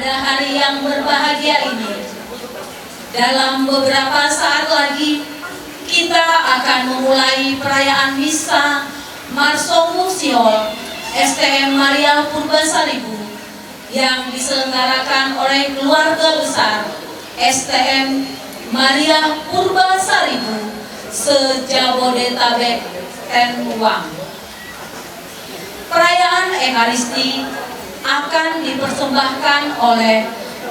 pada hari yang berbahagia ini. Dalam beberapa saat lagi, kita akan memulai perayaan Misa Marsomusiol STM Maria Purbasaribu yang diselenggarakan oleh keluarga besar STM Maria Purbasaribu se-Jabodetabek Tenwang. Perayaan Ekaristi akan dipersembahkan oleh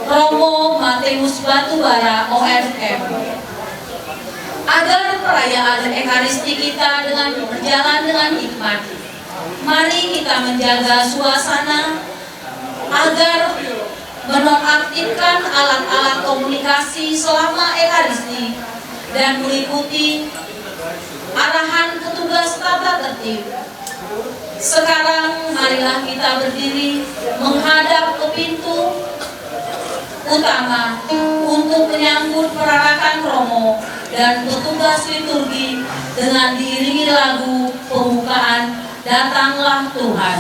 Romo Mateus Batubara OFM. Agar perayaan Ekaristi kita berjalan dengan hikmat, mari kita menjaga suasana agar menonaktifkan alat-alat komunikasi selama Ekaristi dan mengikuti arahan petugas tata tertib. Sekarang marilah kita berdiri menghadap ke pintu utama untuk menyambut perarakan romo dan petugas liturgi dengan diiringi lagu pembukaan Datanglah Tuhan.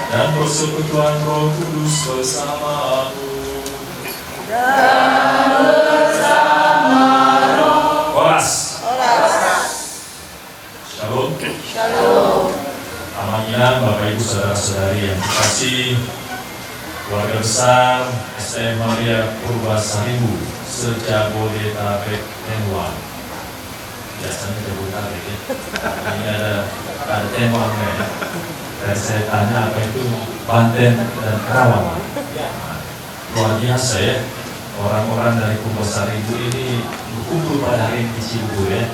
Dan persekutuan Roh Kudus bersamamu dan bersama roh. Oras. Shalom. Shalom. Amanilah Bapak Ibu Saudara-saudari yang dikasihi, keluarga besar STM Maria Purbasaribu se-Jabodetabek Tenwang. Biasanya Jabodetabek ya. Ini ada Tenwang ya. Dan saya tanya apa itu Banten dan Karawang. Luar biasa ya, orang-orang dari Purbasaribu ini berkumpul pada hari ini di Cibubur ya,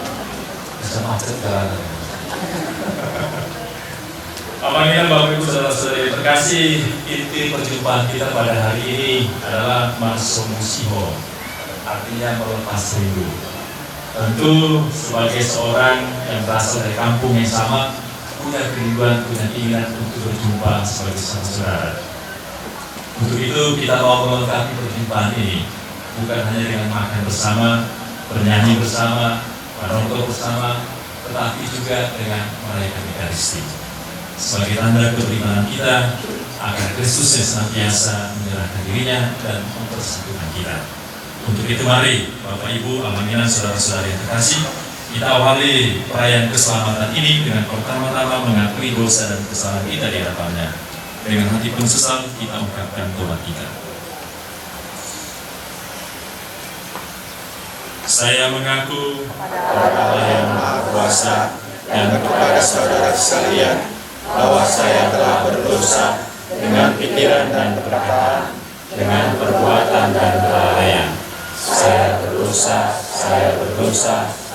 bisa macet jalanan. Amanilah Bapak Ibu Saudara-saudari terkasih, inti perjumpaan kita pada hari ini adalah Marsomusiho, artinya melepas rindu. Tentu sebagai seorang yang berasal dari kampung yang sama, punya kerinduan, punya keinginan untuk berjumpa sebagai saudara. Untuk itu kita mau melengkapi perjumpaan ini bukan hanya dengan makan bersama, bernyanyi bersama, merokok bersama, tetapi juga dengan merayakan Ekaristi sebagai tanda keberimanan kita agar Kristus yang senantiasa menyerahkan dirinya dan mempersatukan kita. Untuk itu mari Bapak Ibu, amanilah saudara-saudari yang terkasih, kita awali perayaan keselamatan ini dengan pertama-tama mengakui dosa dan kesalahan kita di hadapannya. Dengan hati penuh sesal kita ungkapkan tobat kita. Saya mengaku kepada Allah yang Maha Kuasa dan kepada saudara sekalian bahwa saya telah berdosa dengan pikiran dan perkataan, dengan perbuatan dan kelalaian. Saya berdosa,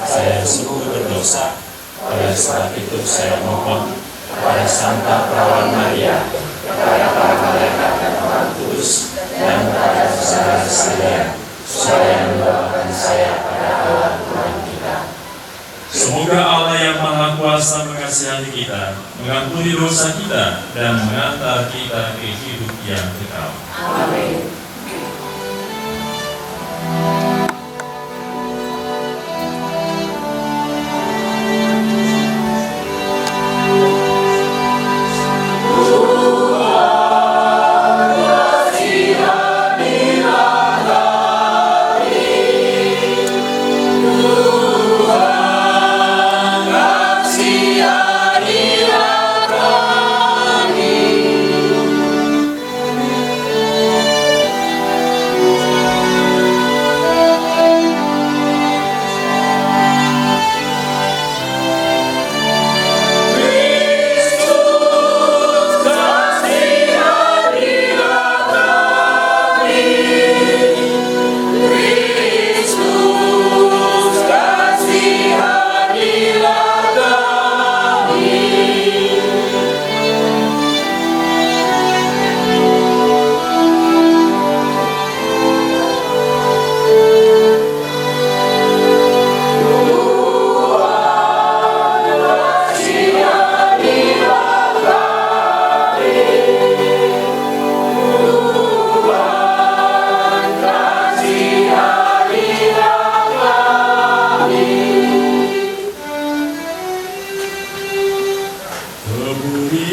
saya sungguh berdosa. Oleh sebab itu saya mohon kepada Santa Perawan Maria, kepada para malaikat dan orang kudus, dan kepada saudara sekalian, supaya mendoakan saya pada Allah Tuhan kita. Semoga Allah yang Maha Kuasa mengasihani kita, mengampuni dosa kita, dan mengantar kita ke hidup yang kekal. Amin.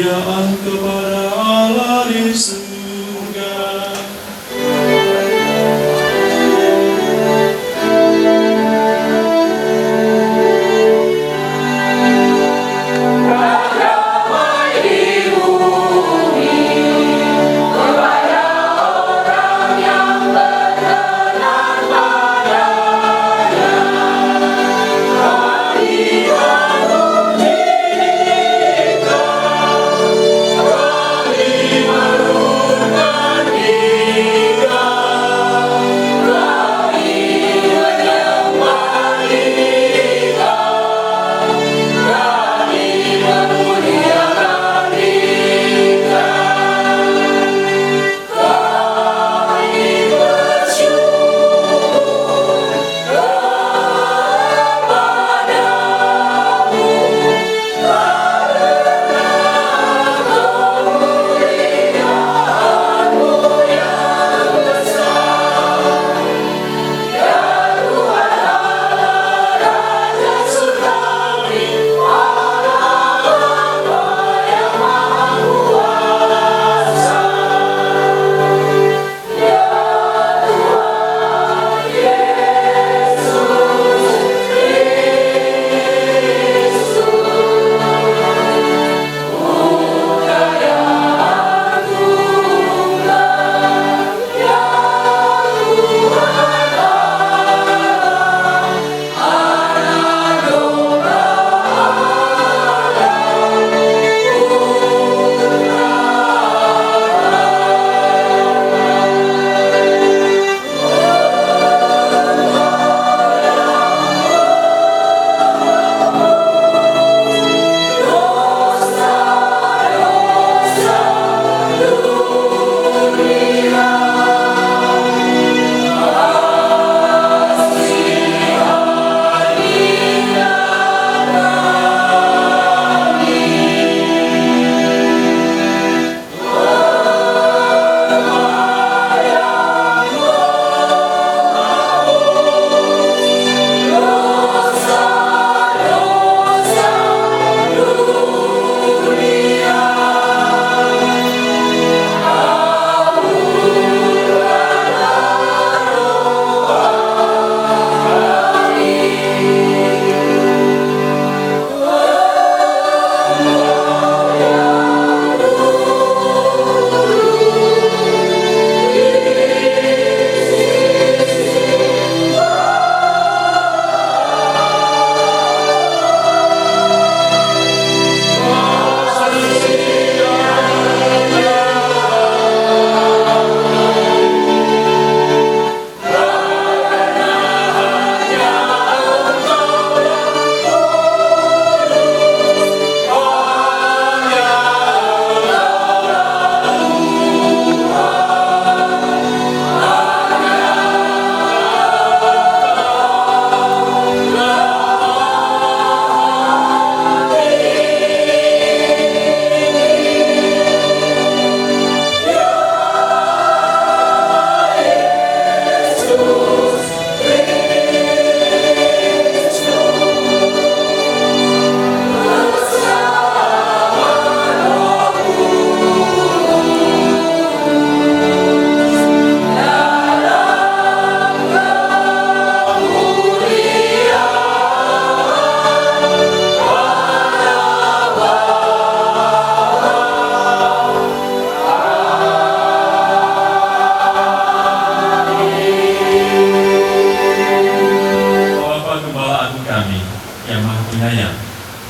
kemuliaan kepada Allah di surga.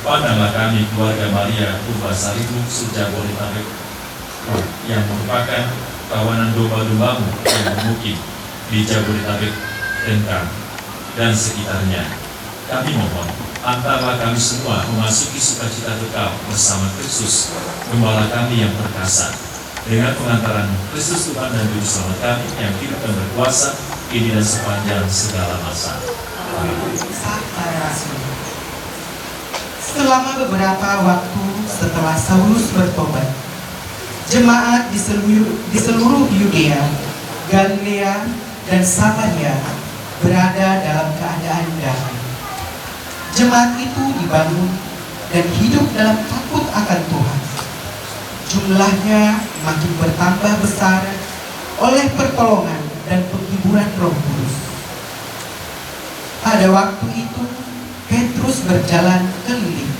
Pandanglah kami keluarga Maria Purbasaribu Sujabodetabek yang merupakan kawanan domba-dombamu yang bermukim di Jabodetabek, Rentang, dan sekitarnya. Kami mohon, antarlah kami semua memasuki sukacita kekal bersama Kristus, Gembala kami yang perkasa, dengan pengantaran Kristus Tuhan dan Juru Selamat kami yang hidup dan berkuasa kini dan sepanjang segala masa. Amin. Selama beberapa waktu setelah Saulus bertobat, jemaat di seluruh Yudea, Galilea, dan Samaria berada dalam keadaan damai. Jemaat itu dibangun dan hidup dalam takut akan Tuhan. jumlahnya makin bertambah besar oleh pertolongan dan penghiburan Roh Kudus. Pada waktu itu, Petrus berjalan keliling,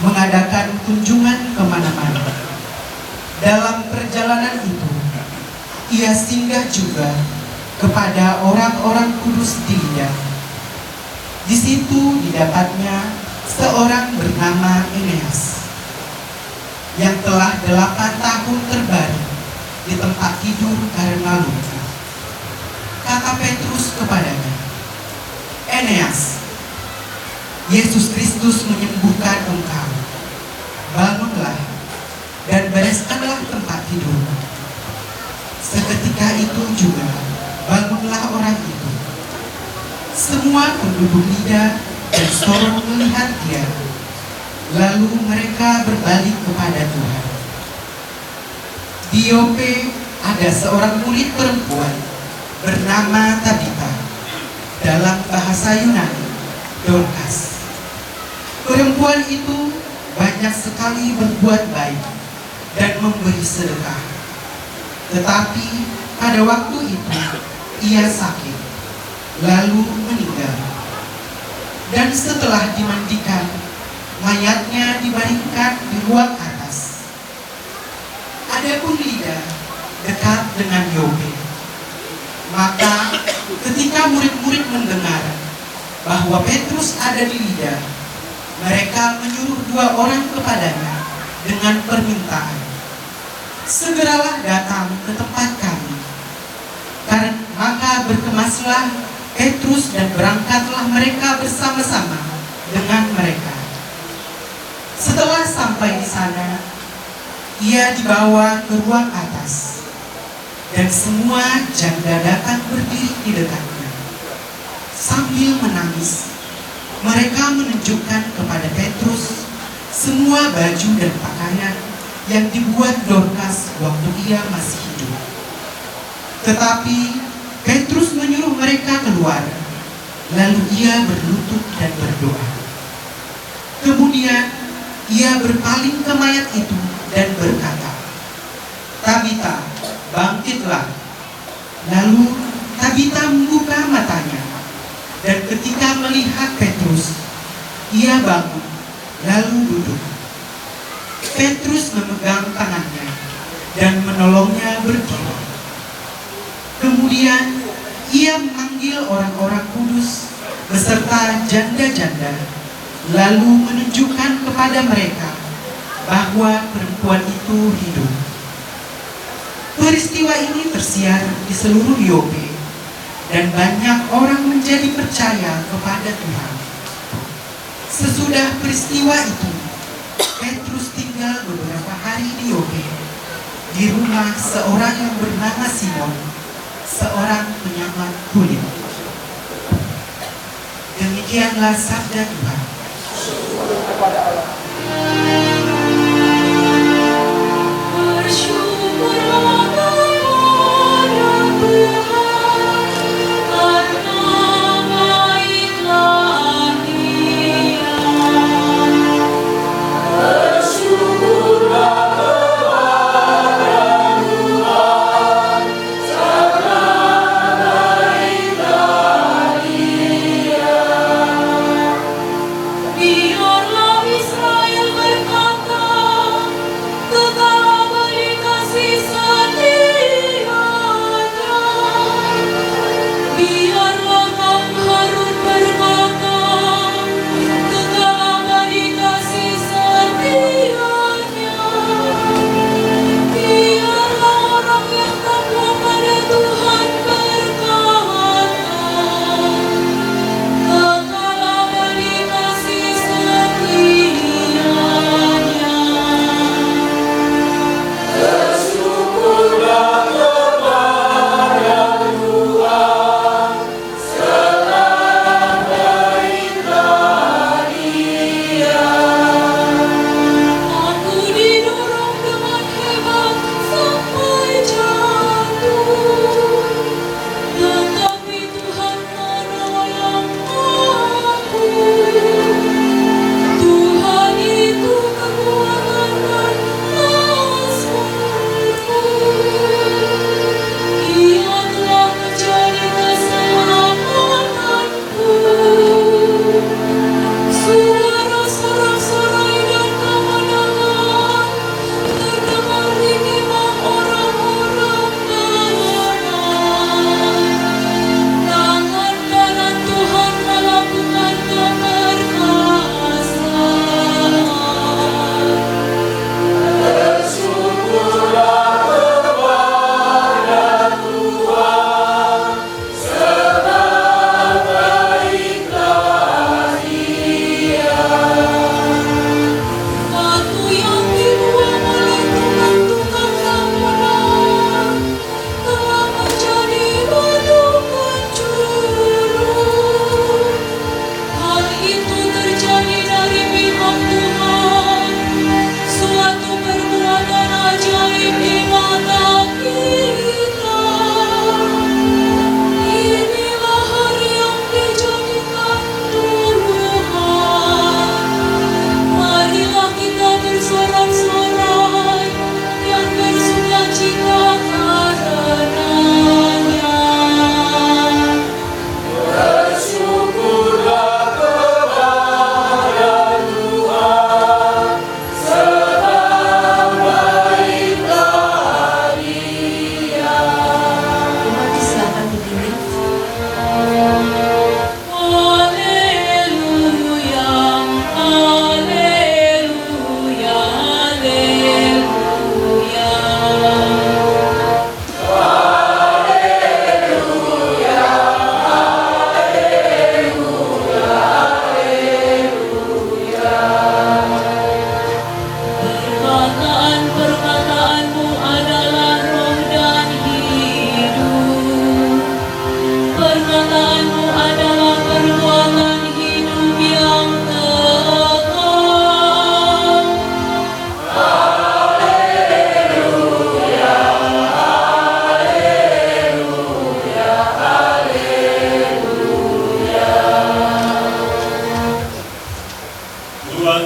mengadakan kunjungan kemana-mana. Dalam perjalanan itu, ia singgah juga kepada orang-orang kudus di Lida. Di situ didapatnya seorang bernama Eneas, yang telah 8 tahun terbaring di tempat tidur karena luka. Kata Petrus kepadanya, "Eneas, Yesus Kristus menyembuhkan engkau. Bangunlah dan bereskanlah tempat tidur." Seketika itu juga bangunlah orang itu. Semua penduduk Lida dan Soron melihat dia. Lalu mereka berbalik kepada Tuhan. Di Yope ada seorang murid perempuan bernama Tabita, dalam bahasa Yunani Dorcas. Perempuan itu banyak sekali berbuat baik dan memberi sedekah. Tetapi pada waktu itu ia sakit, lalu meninggal. Dan setelah dimandikan, mayatnya dibaringkan di ruang atas. Adapun Lida dekat dengan Yope. Maka ketika murid-murid mendengar bahwa Petrus ada di Lida, mereka menyuruh 2 orang kepadanya dengan permintaan, "Segeralah datang ke tempat kami." Karena maka berkemaslah Petrus dan berangkatlah mereka bersama-sama dengan mereka. Setelah sampai di sana, ia dibawa ke ruang atas, dan semua janda datang berdiri di dekatnya. Sambil menangis, mereka menunjukkan kepada Petrus semua baju dan pakaian yang dibuat Dorcas waktu ia masih hidup. Tetapi Petrus menyuruh mereka keluar, lalu ia berlutut dan berdoa. Kemudian ia berpaling ke mayat itu dan berkata, "Tabita, bangkitlah." Lalu Tabita membuka matanya, dan ketika melihat Petrus, ia bangun lalu duduk. Petrus memegang tangannya dan menolongnya berdiri. Kemudian ia memanggil orang-orang kudus beserta janda-janda, lalu menunjukkan kepada mereka bahwa perempuan itu hidup. Peristiwa ini tersiar di seluruh Yope, dan banyak orang menjadi percaya kepada Tuhan. Sesudah peristiwa itu, Petrus tinggal beberapa hari di Yope, di rumah seorang yang bernama Simon, seorang penyamat kulit. Demikianlah sabda Tuhan.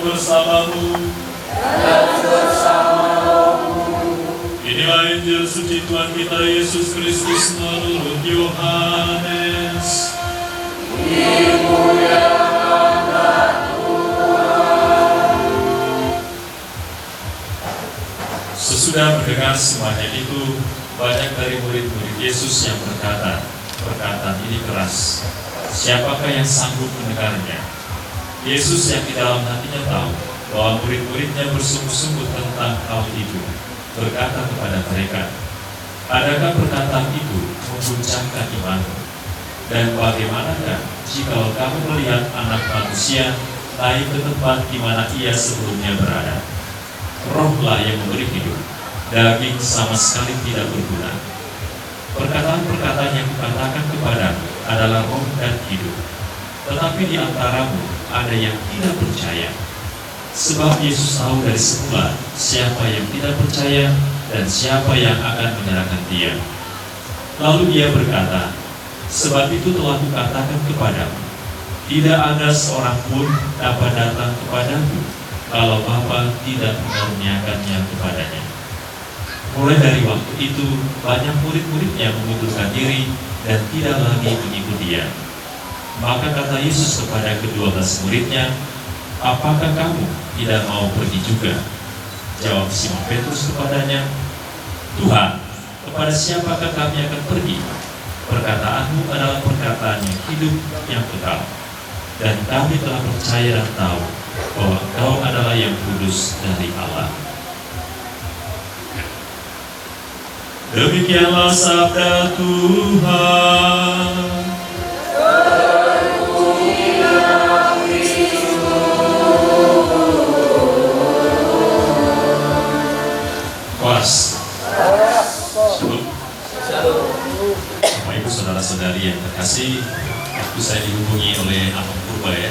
bersamamu. Inilah Injil suci Tuhan kita Yesus Kristus menurut Yohanes. Sesudah mendengar semuanya itu, banyak dari murid-murid Yesus yang berkata, perkataan ini keras. Siapakah yang sanggup mendengarnya? Yesus yang di dalam hatinya tahu bahwa murid-muridnya bersungguh-sungguh tentang hal itu, berkata kepada mereka, adakah perkataan itu mengguncangkan imanmu? Dan bagaimanakah jikalau kamu melihat Anak Manusia naik ke tempat di mana ia sebelumnya berada? Rohlah yang memberi hidup, daging sama sekali tidak berguna. Perkataan-perkataan yang kukatakan kepadamu adalah roh dan hidup. Tetapi di antaramu ada yang tidak percaya. Sebab Yesus tahu dari semula siapa yang tidak percaya dan siapa yang akan menyerahkan dia. Lalu dia berkata, sebab itu telah kukatakan kepadamu, tidak ada seorang pun dapat datang kepadamu kalau Bapa tidak mengaruniakannya kepadanya. Mulai dari waktu itu, banyak murid-muridnya mengundurkan diri dan tidak lagi mengikuti dia. Maka kata Yesus kepada ke-12 muridnya, apakah kamu tidak mau pergi juga? Jawab Simon Petrus kepadanya, Tuhan, kepada siapakah kami akan pergi? Perkataanmu adalah perkataan yang hidup yang kekal. Dan kami telah percaya dan tahu bahwa Engkau adalah yang kudus dari Allah. Demikianlah sabda Tuhan. Bapak Ibu saudara-saudari yang terkasih, waktu saya dihubungi oleh Abang Purba ya.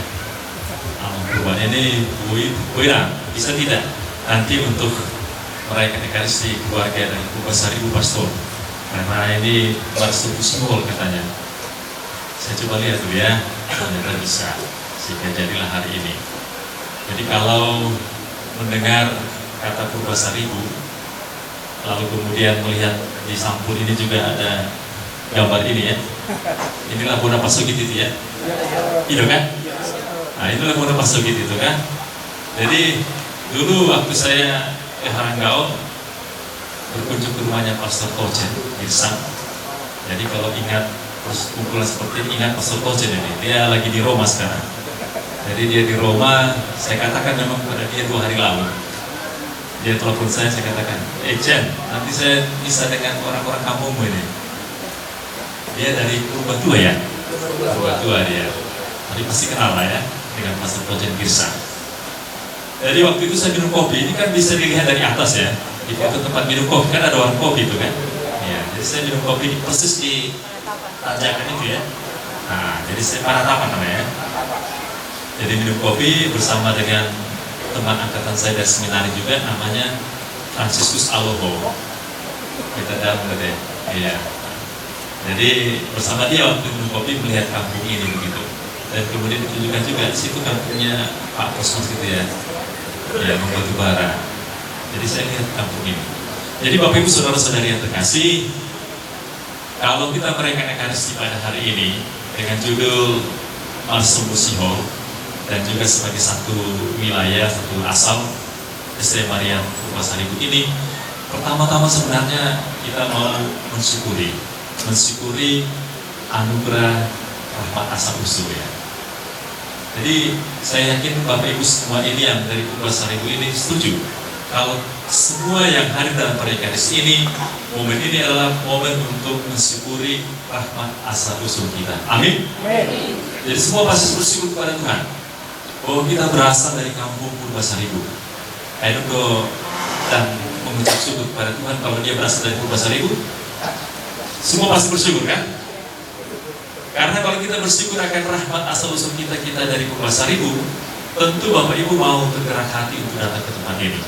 Abang Purba ini Wira, bisa tidak nanti untuk merayakan Ekaristi keluarga dari Purba Ibu Pastor, karena ini Pastor Kusmol katanya. Saya coba lihat dulu ya, ternyata bisa, sehingga jadilah hari ini. Jadi kalau mendengar kata Purba Ibu, lalu kemudian melihat di sampul ini juga ada gambar ini ya. Inilah Bona Pasugit itu ya. Itu kan? Nah itulah Bona Pasugit itu kan. Jadi dulu waktu saya ke Haranggao berkunjung ke rumahnya Pastor Tochen Girsang. Jadi kalau ingat kumpulan seperti ini, ingat Pastor Tochen ini. Dia lagi di Roma sekarang. Jadi dia di Roma, saya katakan memang pada dia 2 hari lalu. Dia telepon saya katakan, Chen, nanti saya bisa dengan orang-orang kampungmu ini. Dia dari Purba Tua ya? Purba Tua dia. Tadi pasti kenal lah ya, dengan Pastor Tochen Girsang. Jadi waktu itu saya minum kopi, ini kan bisa dilihat dari atas ya. Di foto tempat minum kopi, kan ada warung kopi itu kan. Ya, jadi saya minum kopi persis di tanjakan itu ya. Nah, jadi saya Paratapan namanya ya. Jadi minum kopi bersama dengan teman angkatan saya dari seminari juga, namanya Franciscus Aloho. Kita dalam gitu ya. Iya. Jadi bersama dia waktu minum kopi melihat kampung ini begitu. Dan kemudian ditunjukkan juga di situ kampungnya Pak Kosmas gitu ya. Ya, Batu Bara. Jadi saya lihat kampung ini. Jadi Bapak Ibu saudara-saudari yang terkasih, kalau kita merayakan Ekaristi pada hari ini dengan judul Marsum Musiho dan juga sebagai satu wilayah, satu asal ST Maria Purba Ibu ini, pertama-tama sebenarnya kita mau mensyukuri anugerah rahmat asal usul ya. Jadi saya yakin Bapak Ibu semua ini yang dari Purba Ibu ini setuju kalau semua yang hadir dalam Ekaristi ini, momen ini adalah momen untuk mensyukuri rahmat asal usul kita. Amin. Jadi semua pasti bersyukur kepada Tuhan bahwa kita berasal dari kampung Purba Ibu. Dan mengucap syukur kepada Tuhan kalau dia berasal dari Purba Ibu. Semua pasti bersyukur kan? Karena kalau kita bersyukur akan rahmat asal usul kita dari Purba Ibu, tentu Bapak Ibu mau bergerak hati untuk datang ke tempat ini.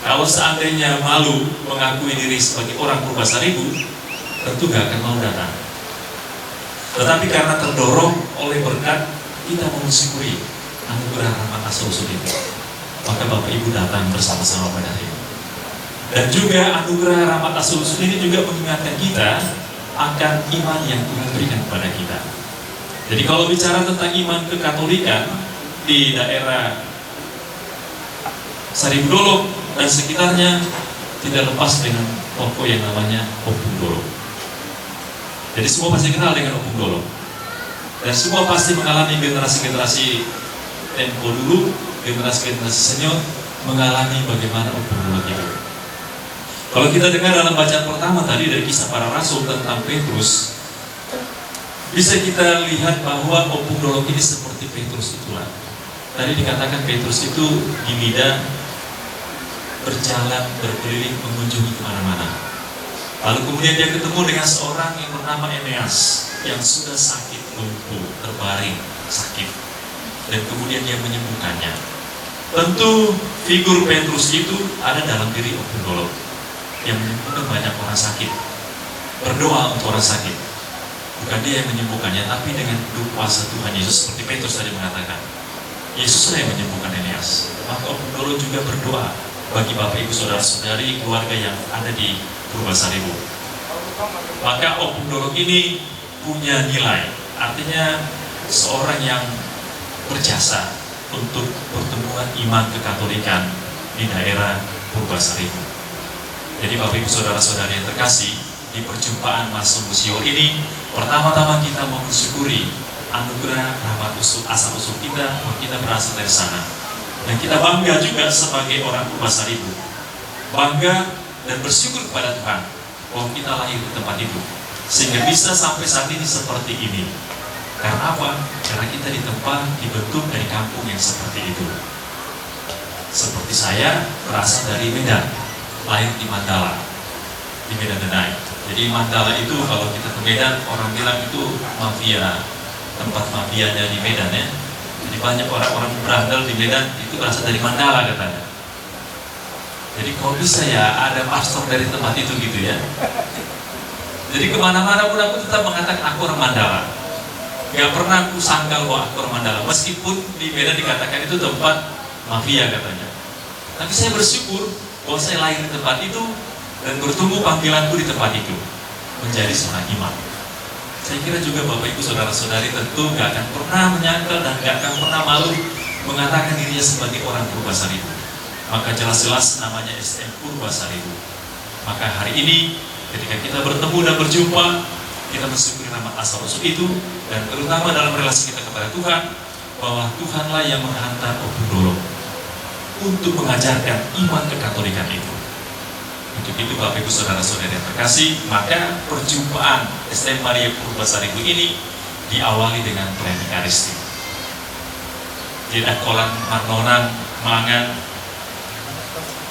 Kalau seandainya malu mengakui diri sebagai orang Purba Ibu, tentu gak akan mau datang. Tetapi karena terdorong oleh berkat, kita mensyukuri anugerah rahmat asal-usul itu, maka Bapak Ibu datang bersama-sama pada hari ini. Dan juga anugerah rahmat asal-usul ini juga mengingatkan kita akan iman yang Tuhan berikan kepada kita. Jadi kalau bicara tentang iman kekatolikan di daerah Saribu Dolok dan sekitarnya, tidak lepas dengan tokoh yang namanya Opung Dolok. Jadi semua pasti kenal dengan Opung Dolok, dan semua pasti mengalami generasi-generasi tempo dulu, generasi-generasi senior mengalami bagaimana Opung Dolok itu. Kalau kita dengar dalam bacaan pertama tadi dari Kisah Para Rasul tentang Petrus, bisa kita lihat bahwa Opung Dolok ini seperti Petrus itulah. Tadi dikatakan Petrus itu di Lida berjalan berkeliling mengunjungi kemana-mana. Lalu kemudian dia ketemu dengan seorang yang bernama Eneas yang sudah sakit lumpuh, terbaring sakit, dan kemudian dia menyembuhkannya. Tentu figur Petrus itu ada dalam diri Opung Dolok yang menyembuhkan banyak orang sakit, berdoa untuk orang sakit. Bukan dia yang menyembuhkannya, tapi dengan kuasa Tuhan Yesus, seperti Petrus tadi mengatakan, Yesuslah yang menyembuhkan Eneas. Maka Opung Dolok juga berdoa bagi Bapak Ibu Saudara-saudari keluarga yang ada di Purwasaribu. Maka Opung Dolok ini punya nilai, artinya seorang yang berjasa untuk pertemuan iman kekatolikan di daerah Purwasaribu. Jadi Bapak Ibu Saudara-saudari yang terkasih, di perjumpaan Mas Musio ini, pertama-tama kita mau mensyukuri anugerah rahmat asal-usul kita, bahwa kita berasal dari sana. Dan kita bangga juga sebagai orang Purwasaribu, bangga dan bersyukur kepada Tuhan bahwa kita lahir di tempat itu, sehingga bisa sampai saat ini seperti ini. Karena apa? Karena kita dibentuk dari kampung yang seperti itu. Seperti saya berasal dari Medan, lahir di Mandala, di Medan Denai. Jadi Mandala itu kalau kita ke Medan, orang bilang itu mafia, tempat mafianya di Medan ya. Jadi banyak orang-orang berandal di Medan itu berasal dari Mandala katanya. Jadi kalau bisa ya ada pastor dari tempat itu gitu ya. Jadi kemana-mana pun aku tetap mengatakan aku orang Mandala. Gak pernah aku sangkal bahwa aku orang Mandala, meskipun di Medan dikatakan itu tempat mafia katanya. Tapi saya bersyukur bahwa saya lahir di tempat itu dan bertumbuh panggilanku di tempat itu menjadi seorang imam. Saya kira juga Bapak Ibu Saudara-saudari tentu gak akan pernah menyangkal dan gak akan pernah malu mengatakan dirinya sebagai orang Purwasaribu. Maka jelas-jelas namanya SM Purwasaribu. Maka hari ini ketika kita bertemu dan berjumpa, kita mensyukuri rahmat asal-usul itu, dan terutama dalam relasi kita kepada Tuhan, bahwa Tuhanlah yang menghantar Opung Dolok untuk mengajarkan iman kekatolikan itu. Untuk itu Bapak Ibu Saudara-saudari yang terkasih, maka perjumpaan STM Maria Purwasaribu ini diawali dengan Eucharistik. Tidak kolan marnonan, mangan,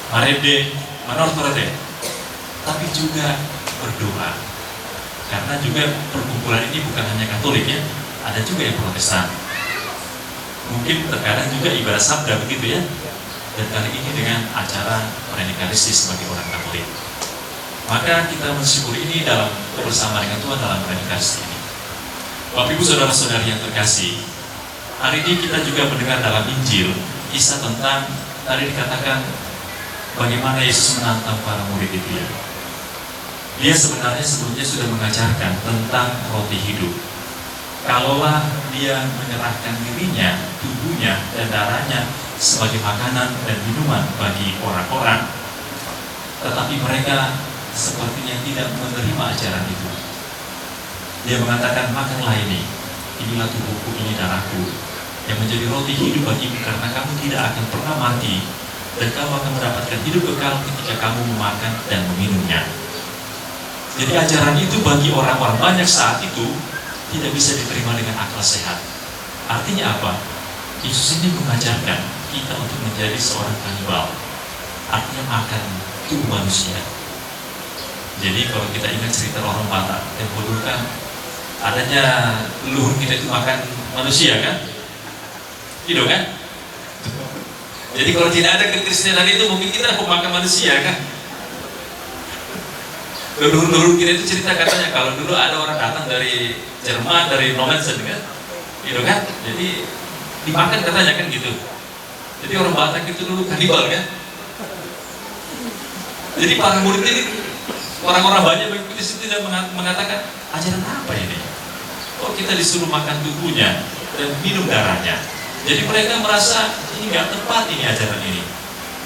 marede, manortorede, tapi juga berdoa. Karena juga perkumpulan ini bukan hanya Katolik ya, ada juga yang Protestan. Mungkin terkadang juga ibadah sabda begitu ya. Dan kali ini dengan acara Eucharistik sebagai orang Katolik. Maka kita mensyukuri ini dalam bersama dengan Tuhan dalam Eucharistik ini. Bapak Ibu Saudara-saudari yang terkasih, hari ini kita juga mendengar dalam Injil kisah tentang, tadi dikatakan bagaimana Yesus menantang para murid itu ya. Dia sebenarnya sebelumnya sudah mengajarkan tentang roti hidup. Kalaulah dia menyerahkan dirinya, tubuhnya dan darahnya sebagai makanan dan minuman bagi orang-orang, tetapi mereka sepertinya tidak menerima ajaran itu. Dia mengatakan, makanlah ini, inilah tubuhku, ini darahku, yang menjadi roti hidup bagimu, karena kamu tidak akan pernah mati, dan kamu akan mendapatkan hidup kekal ketika kamu memakan dan meminumnya. Jadi ajaran itu bagi orang-orang banyak saat itu tidak bisa diterima dengan akal sehat. Artinya apa? Yesus ini mengajarkan kita untuk menjadi seorang kanibal, artinya makan tubuh manusia. Jadi kalau kita ingat cerita orang Batak yang dulu kan adanya leluhur kita itu makan manusia kan, gitu kan? Jadi kalau tidak ada kekristenan itu mungkin kita mau makan manusia kan? Leluhur kita itu cerita katanya kalau dulu ada orang datang dari Jerman, dari Normansen kan, gitu kan? Jadi dimakan katanya kan gitu. Jadi orang Batak itu dulu kanibal kan. Jadi para murid ini, orang-orang banyak mengikuti situ dan mengatakan, ajaran apa ini? Kok kita disuruh makan tubuhnya dan minum darahnya? Jadi mereka merasa ini nggak tepat ini ajaran ini.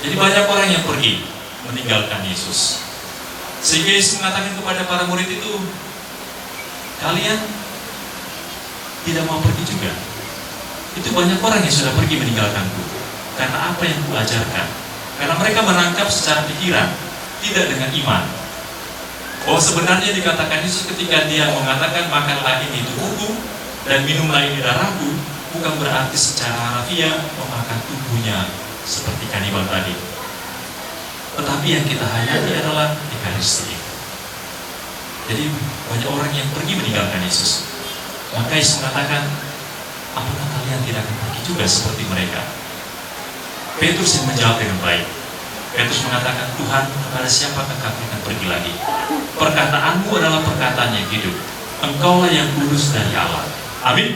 Jadi banyak orang yang pergi meninggalkan Yesus. Sehingga Yesus mengatakan kepada para murid itu, kalian tidak mau pergi juga. Itu banyak orang yang sudah pergi meninggalkanku karena apa yang kuajarkan. Karena mereka menangkap secara pikiran, tidak dengan iman. Oh, sebenarnya dikatakan Yesus ketika dia mengatakan makanlah ini tubuhku dan minumlah ini darahku, bukan berarti secara harfiah memakan tubuhnya seperti kanibal tadi. Tetapi yang kita hayati adalah Ekaristi. Jadi banyak orang yang pergi meninggalkan Yesus. Maka Yesus mengatakan, apakah kalian tidak akan pergi juga seperti mereka? Petrus yang menjawab dengan baik. Petrus mengatakan, Tuhan, kepada siapakah kami akan pergi lagi? Perkataanmu adalah perkataan yang hidup. Engkaulah yang kudus dari Allah. Amin.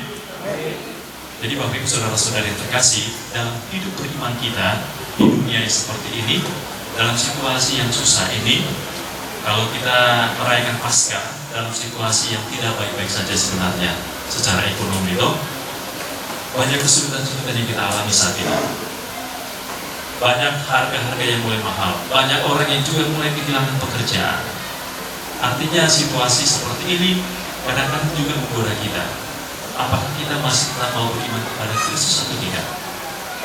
Jadi Bapak Ibu Saudara-saudari yang terkasih, dalam hidup beriman kita di dunia yang seperti ini, dalam situasi yang susah ini, kalau kita merayakan Paskah dalam situasi yang tidak baik-baik saja sebenarnya secara ekonomi loh, banyak kesulitan-kesulitan yang kita alami saat ini. Banyak harga-harga yang mulai mahal, banyak orang yang juga mulai kehilangan pekerjaan. Artinya situasi seperti ini kadang-kadang juga menggoda kita. Apakah kita masih tetap mau beriman kepada Kristus atau tidak?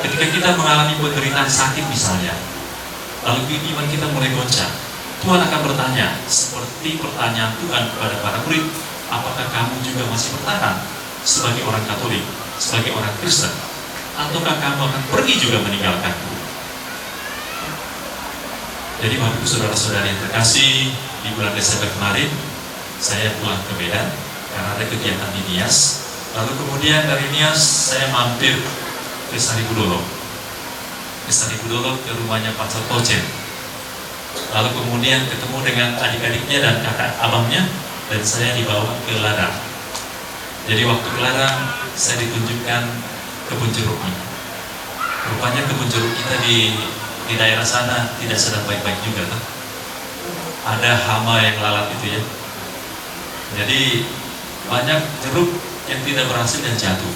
Ketika kita mengalami penderitaan sakit misalnya, lalu iman kita mulai goncang, Tuhan akan bertanya, seperti pertanyaan Tuhan kepada para murid, apakah kamu juga masih bertahan sebagai orang Katolik, sebagai orang Kristen, ataukah kamu akan pergi juga meninggalkanku? Jadi Bapak Ibu Saudara-saudari yang terkasih, di bulan Desember kemarin saya pulang ke Medan karena ada kegiatan di Nias. Lalu kemudian dari Nias saya mampir ke Saribudolo. Ke Saribudolo ke rumahnya Pak Tocen. Lalu kemudian ketemu dengan adik-adiknya dan kakak abangnya, dan saya dibawa ke ladang. Jadi waktu ke ladang saya ditunjukkan kebun jeruknya. Rupanya kebun jeruk kita di daerah sana tidak sedang baik-baik juga kan? Ada hama yang lalat itu ya. Jadi banyak jeruk yang tidak berhasil dan jatuh.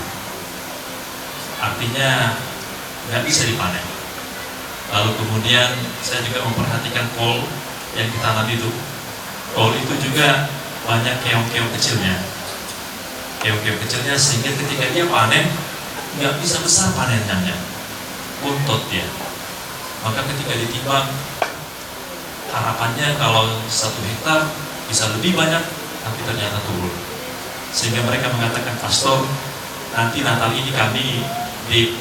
Artinya nggak bisa dipanen. Lalu kemudian saya juga memperhatikan kol yang ditanam itu. Kol itu juga banyak keong-keong kecilnya. Keong-keong kecilnya sehingga ketika dia panen nggak bisa besar panenannya, buntot dia. Maka ketika ditimbang, harapannya kalau 1 hektar bisa lebih banyak, tapi ternyata turun. Sehingga mereka mengatakan, Pastor, nanti Natal ini kami di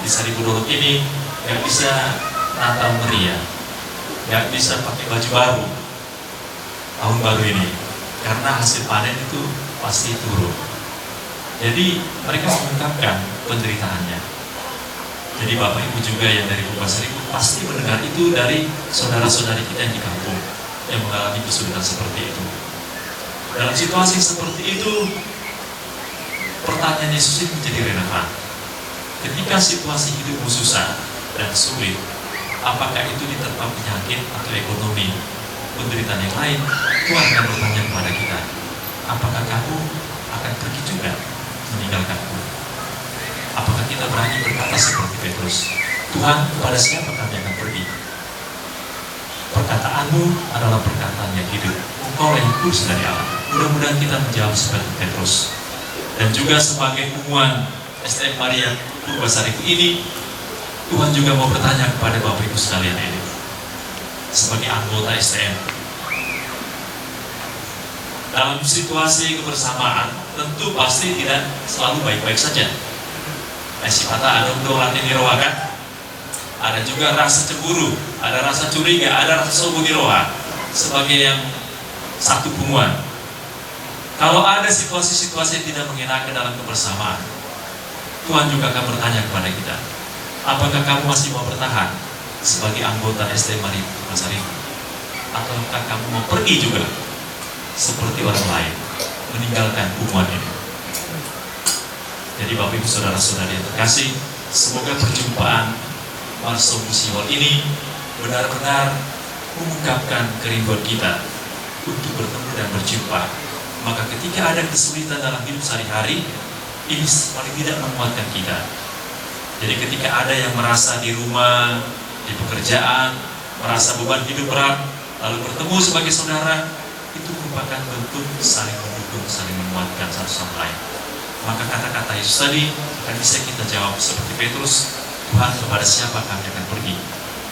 Saribudolo ini nggak bisa Natal meriah, nggak bisa pakai baju baru tahun baru ini, karena hasil panen itu pasti turun. Jadi mereka mengungkapkan penderitaannya. Jadi Bapak Ibu juga yang dari Purbasaribu pasti mendengar itu dari saudara-saudari kita yang di kampung yang mengalami kesulitan seperti itu. Dalam situasi seperti itu, pertanyaan Yesus ini menjadi relevan. Ketika situasi hidupmu susah dan sulit, apakah itu diterpa penyakit atau ekonomi, penderitaan yang lain, Tuhan akan bertanya kepada kita, apakah kamu akan pergi juga meninggalkanku? Apakah kita berani berkata seperti Petrus, Tuhan, kepada siapa kami akan pergi? Perkataanmu adalah perkataan yang hidup. Engkau yang kudus dari Allah. Mudah-mudahan kita menjawab seperti Petrus. Dan juga sebagai umuan STM Maria Purbasaribu ini, Tuhan juga mau bertanya kepada Bapak Ibu sekalian ini. Sebagai anggota STM, dalam situasi kebersamaan, tentu pasti tidak selalu baik-baik saja. Sifata ada dolan ini roha kan? Ada juga rasa cemburu, ada rasa curiga, ada rasa sombong di roha sebagai yang satu hubungan. Kalau ada situasi-situasi yang tidak mengenakan dalam kebersamaan, Tuhan juga akan bertanya kepada kita, apakah kamu masih mau bertahan sebagai anggota STM Maria Purbasaribu, ataukah kamu mau pergi juga seperti orang lain, meninggalkan hubungan ini? Jadi Bapak Ibu Saudara-saudari yang terkasih, semoga perjumpaan Marso Musiwal ini benar-benar mengungkapkan kerinduan kita untuk bertemu dan berjumpa. Maka ketika ada kesulitan dalam hidup sehari-hari, ini paling tidak menguatkan kita. Jadi ketika ada yang merasa di rumah, di pekerjaan, merasa beban hidup berat, lalu bertemu sebagai saudara, itu merupakan bentuk saling mendukung, saling menguatkan satu sama lain. Maka kata-kata Yesus tadi akan bisa kita jawab seperti Petrus, Tuhan, kepada siapa kami akan pergi?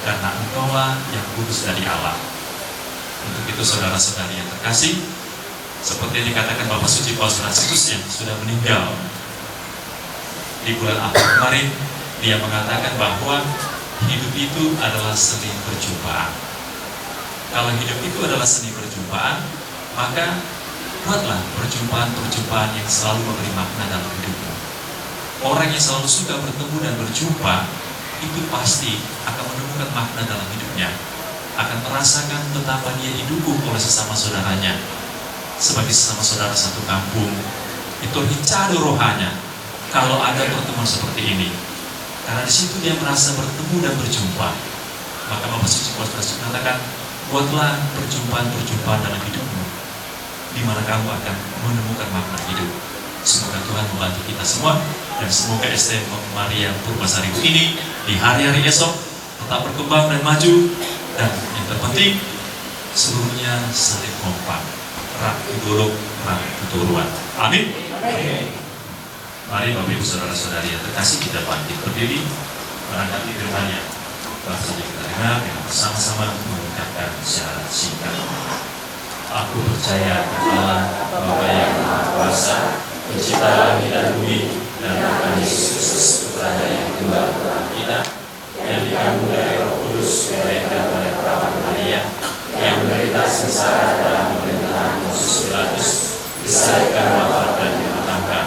Karena Engkaulah yang kudus dari Allah. Untuk itu saudara-saudari yang terkasih, seperti yang dikatakan Bapak Suci Paus Fransiskus yang sudah meninggal di bulan April kemarin, dia mengatakan bahwa hidup itu adalah seni perjumpaan. Kalau hidup itu adalah seni perjumpaan, maka buatlah perjumpaan-perjumpaan yang selalu memberi makna dalam hidupmu. Orang yang selalu suka bertemu dan berjumpa, itu pasti akan menemukan makna dalam hidupnya, akan merasakan betapa dia didukung oleh sesama saudaranya. Sebagai sesama saudara satu kampung, itu hicadu rohanya kalau ada pertemuan seperti ini. Karena di situ dia merasa bertemu dan berjumpa. Maka Bapak Suci Paus Fransiskus mengatakan, buatlah perjumpaan-perjumpaan dalam hidupmu, di mana kamu akan menemukan makna hidup. Semoga Tuhan membantu kita semua, dan semoga STM Maria Purwasari ini di hari-hari esok tetap berkembang dan maju, dan yang terpenting seluruhnya saling kompak, rak tuduluk, rak tuturuan. Amin. Mari Bapak Ibu Saudara-saudari yang terkasih, kita bangkit berdiri menanggapi firman-Nya. Langsung kita dengar dengan bersama-sama mengucapkan syahadat singkat. Aku percaya kepada Bapa yang Maha Kuasa, Pencipta langit dan bumi, dan Tuhan Yesus Kristus, Putranya yang tunggal Tuhan kita, yang dikandung dari Roh Kudus, dilahirkan oleh perawan Maria, yang menderita sengsara dalam pemerintahan Pontius Pilatus, disalibkan, wafat dan dimakamkan,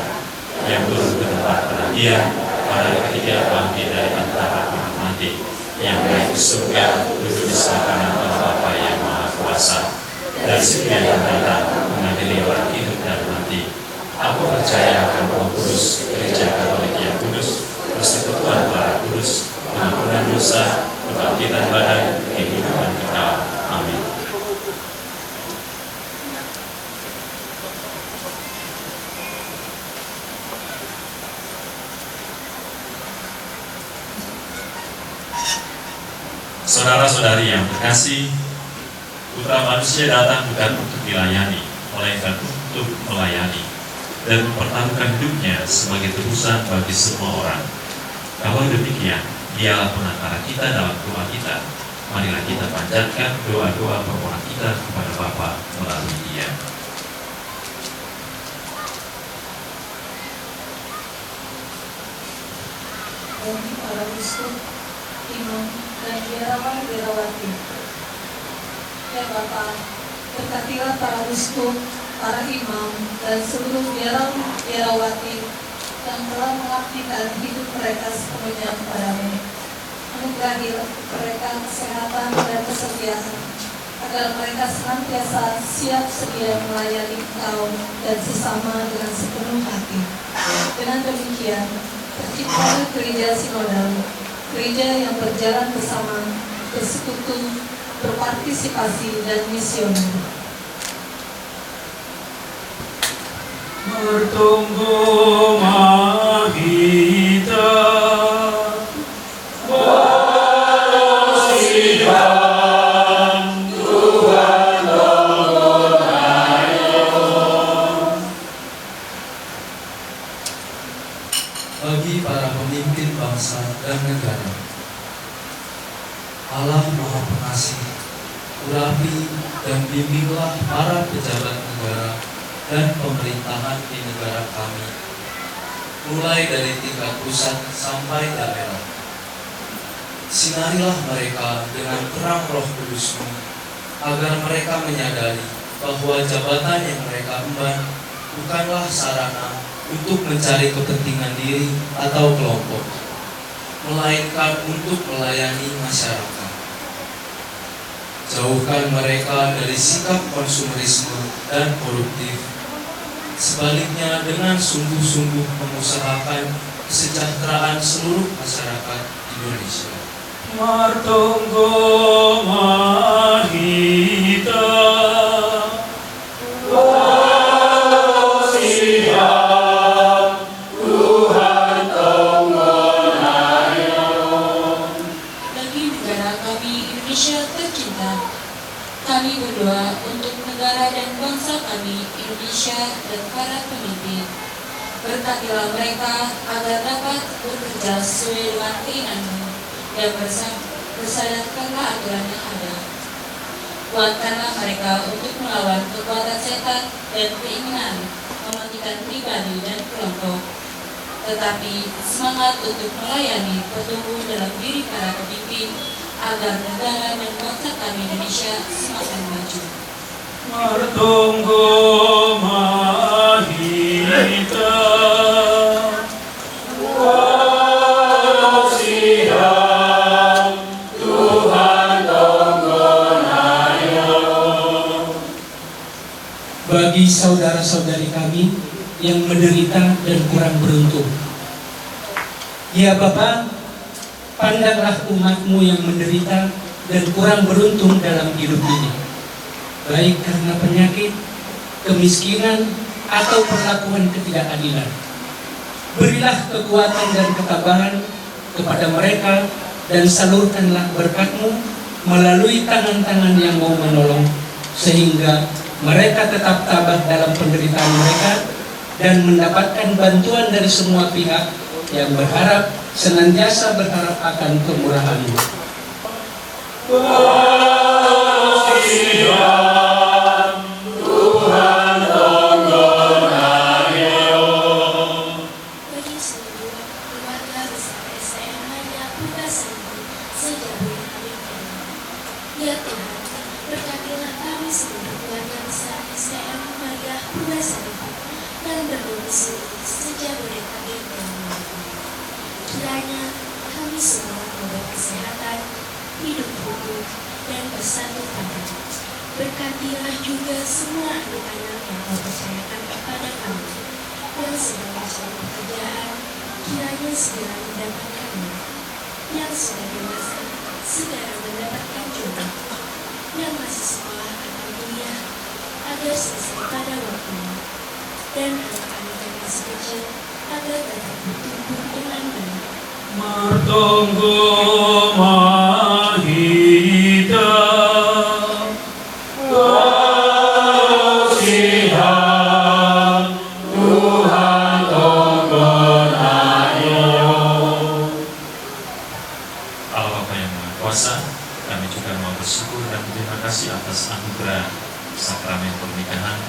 yang turun ke tempat penantian, pada ketiga bangkit dari antara orang mati, yang naik ke surga, duduk di sebelah kanan Allah Bapa yang Maha Kuasa, dari situ yang datang mengadili orang hidup dan mati. Aku percaya akan Roh Kudus, Gereja Katolik yang kudus, persekutuan para kudus, pengampunan dosa, kebangkitan badan, kehidupan kekal. Amin. Saudara-saudari yang terkasih, Putra Manusia datang bukan untuk dilayani, melainkan untuk melayani dan mempertaruhkan hidupnya sebagai tebusan bagi semua orang. Kalau demikian, dialah penantara kita dalam doa kita. Marilah kita panjatkan doa-doa permohonan kita kepada Bapa melalui Dia. Bagi para uskup, imam, dan biarawan-biarawati. Ya Bapa, berkatilah para uskup, para imam, dan seluruh biarawati yang telah mengabdikan hidup mereka sepenuhnya kepadamu. Anugerahi mereka kesehatan dan kesetiaan, agar mereka senantiasa siap sedia melayani Engkau dan sesama dengan sepenuh hati. Dengan demikian, terciptalah gereja sinodal, gereja yang berjalan bersama, bersekutu, berpartisipasi, dan misioner. Bertumbuh mahita, bersihan Tuhan Tuhayo. Bagi para pemimpin bangsa dan negara, Allah Maha Pengasih, urapi dan bimbinglah para pejabat negara dan pemerintahan di negara kami, mulai dari tingkat pusat sampai daerah. Sinarilah mereka dengan terang Roh Kudus-Mu, agar mereka menyadari bahwa jabatan yang mereka emban bukanlah sarana untuk mencari kepentingan diri atau kelompok, melainkan untuk melayani masyarakat. Jauhkan mereka dari sikap konsumerisme dan koruptif, Sebaliknya, dengan sungguh-sungguh mengusahakan kesejahteraan seluruh masyarakat Indonesia. Martonggo Mahita Bagi negara kami Indonesia tercinta, kami berdoa untuk negara dan bangsa kami Indonesia dan para pemimpin. Berkatilah mereka agar dapat bekerja sesuai dengan keinginanmu dan bersadarkanlah aturan yang ada. Kuatkanlah mereka untuk melawan kekuatan setan dan keinginan mematikan pribadi dan kelompok. Tetapi semangat untuk melayani bertumbuh dalam diri para pemimpin agar negara dan bangsa kami Indonesia semakin maju. Martonggo Mahita Bagi saudara-saudari kami yang menderita dan kurang beruntung, ya Bapa, pandanglah umatmu yang menderita dan kurang beruntung dalam hidup ini, baik karena penyakit, kemiskinan, atau perlakuan ketidakadilan. Berilah kekuatan dan ketabahan kepada mereka dan salurkanlah berkat-Mu melalui tangan-tangan yang mau menolong, sehingga mereka tetap tabah dalam penderitaan mereka dan mendapatkan bantuan dari semua pihak yang senantiasa berharap akan kemurahan-Mu. Bagi seluruh keluarga besar STM Maya Buddha Sanggu se-Jabodetabek ini, ya Tuhan, berkatilah kami seluruh keluarga besar STM Maya Buddha Sanggu dan berdomisili se-Jabodetabek ini. Kiranya kami semua membawa kesehatan, hidup rukun, dan bersatu padu. Berkatilah juga semua anak-anak yang Kau percayakan kepada kami, yang sedang mencari pekerjaan, kiranya segera mendapatkannya. Yang sudah dewasa, segera mendapatkan jodoh. Yang masih sekolah atau kuliah, agar selesai pada waktunya. Dan anak-anak yang masih kecil, agar tetap bertumbuh dengan baik. Martonggo Mahita Allah Bapa yang Maha Kuasa, kami juga mau bersyukur dan berterima kasih atas anugerah sakramen pernikahan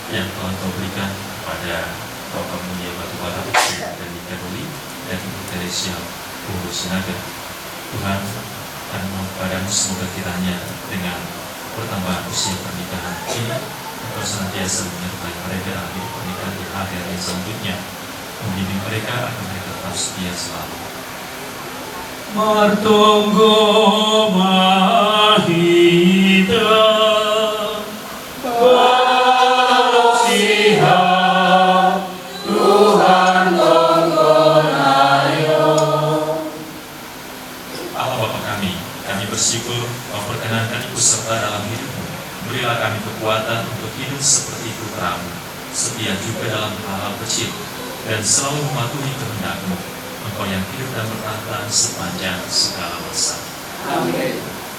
yang telah Kau berikan kepada Bapak Mulia Batubara dan Nika Doli dan Ibu Teresia Puru Sinaga. Tuhan, kami mohon padamu semoga kiranya dengan pertambahan usia pernikahan ini Engkau senantiasa menyertai mereka dalam hidup pernikahan di akhir yang selanjutnya, membimbing mereka agar mereka tetap setia selalu. Martonggo Mahita Allah Bapa kami bersyukur Kau perkenankan ikut serta dalam hidupmu. Berilah kami kekuatan untuk hidup seperti putramu, setia juga dalam hal-hal kecil, dan selalu mematuhi kehendak-Mu, Engkau yang hidup dan bertahta sepanjang segala masa.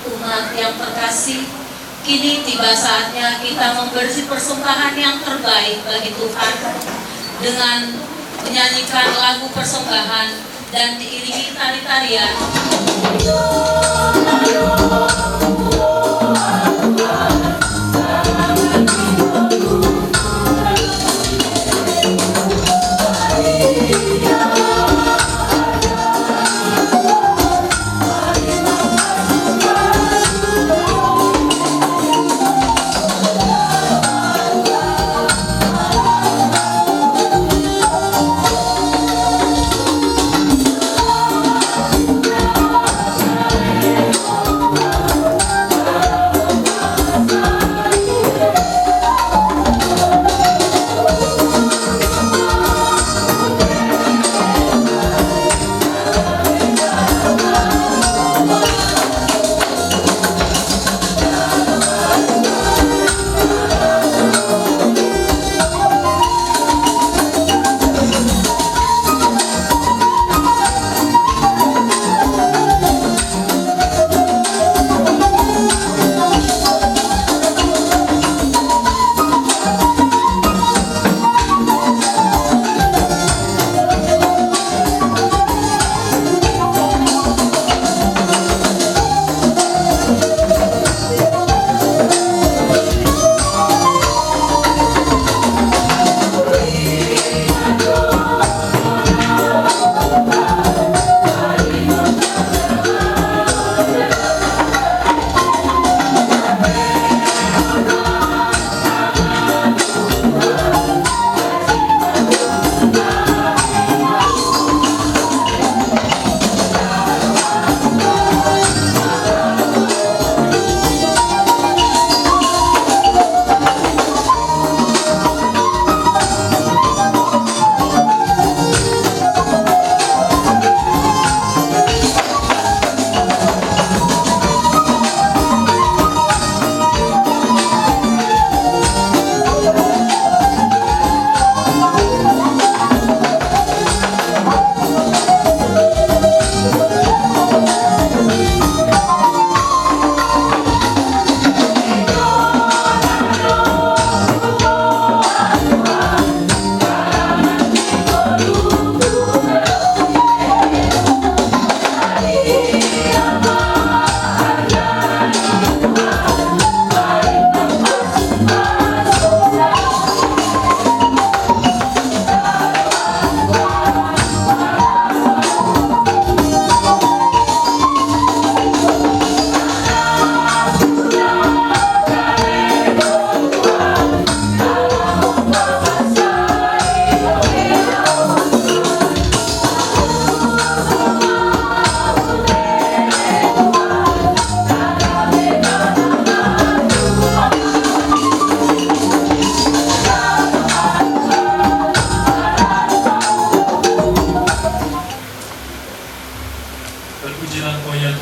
Umat yang terkasih, kini tiba saatnya kita memberi persembahan yang terbaik bagi Tuhan dengan menyanyikan lagu persembahan dan diiringi tari-tarian. Thank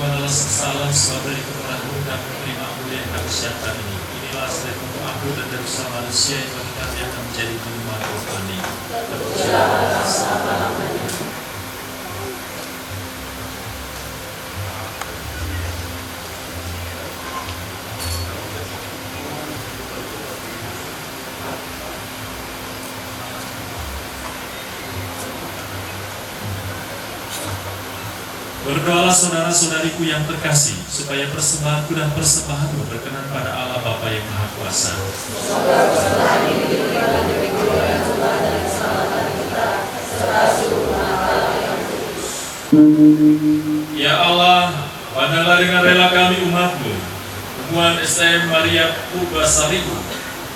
Tuhan Allah semesta alam, sebab dari kebenaran kami menerima ampun yang kami siapkan ini. Inilah selain untuk ampun dan dosa manusia yang bagi kami akan menjadi minuman rohani. Terpujilah selama-lamanya. Berdoalah saudara-saudariku yang terkasih, supaya persembahanku dan persembahanmu berkenan pada Allah Bapa yang Maha Kuasa. Ya Allah, pandanglah dengan rela kami umat-Mu, hubungan STM Maria Purbasaribu,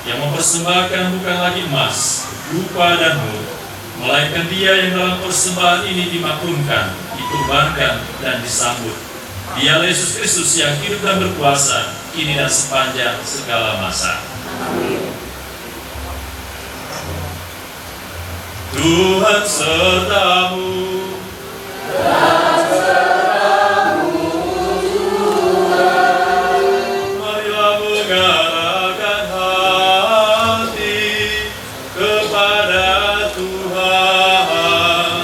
yang mempersembahkan bukan lagi emas, rupa dan mur, melainkan Dia yang dalam persembahan ini dimaklumkan, dikurbankan, dan disambut. Dialah Yesus Kristus yang hidup dan berkuasa, kini dan sepanjang segala masa. Amin. Tuhan sertamu. Marilah mengarahkan hati kepada Tuhan.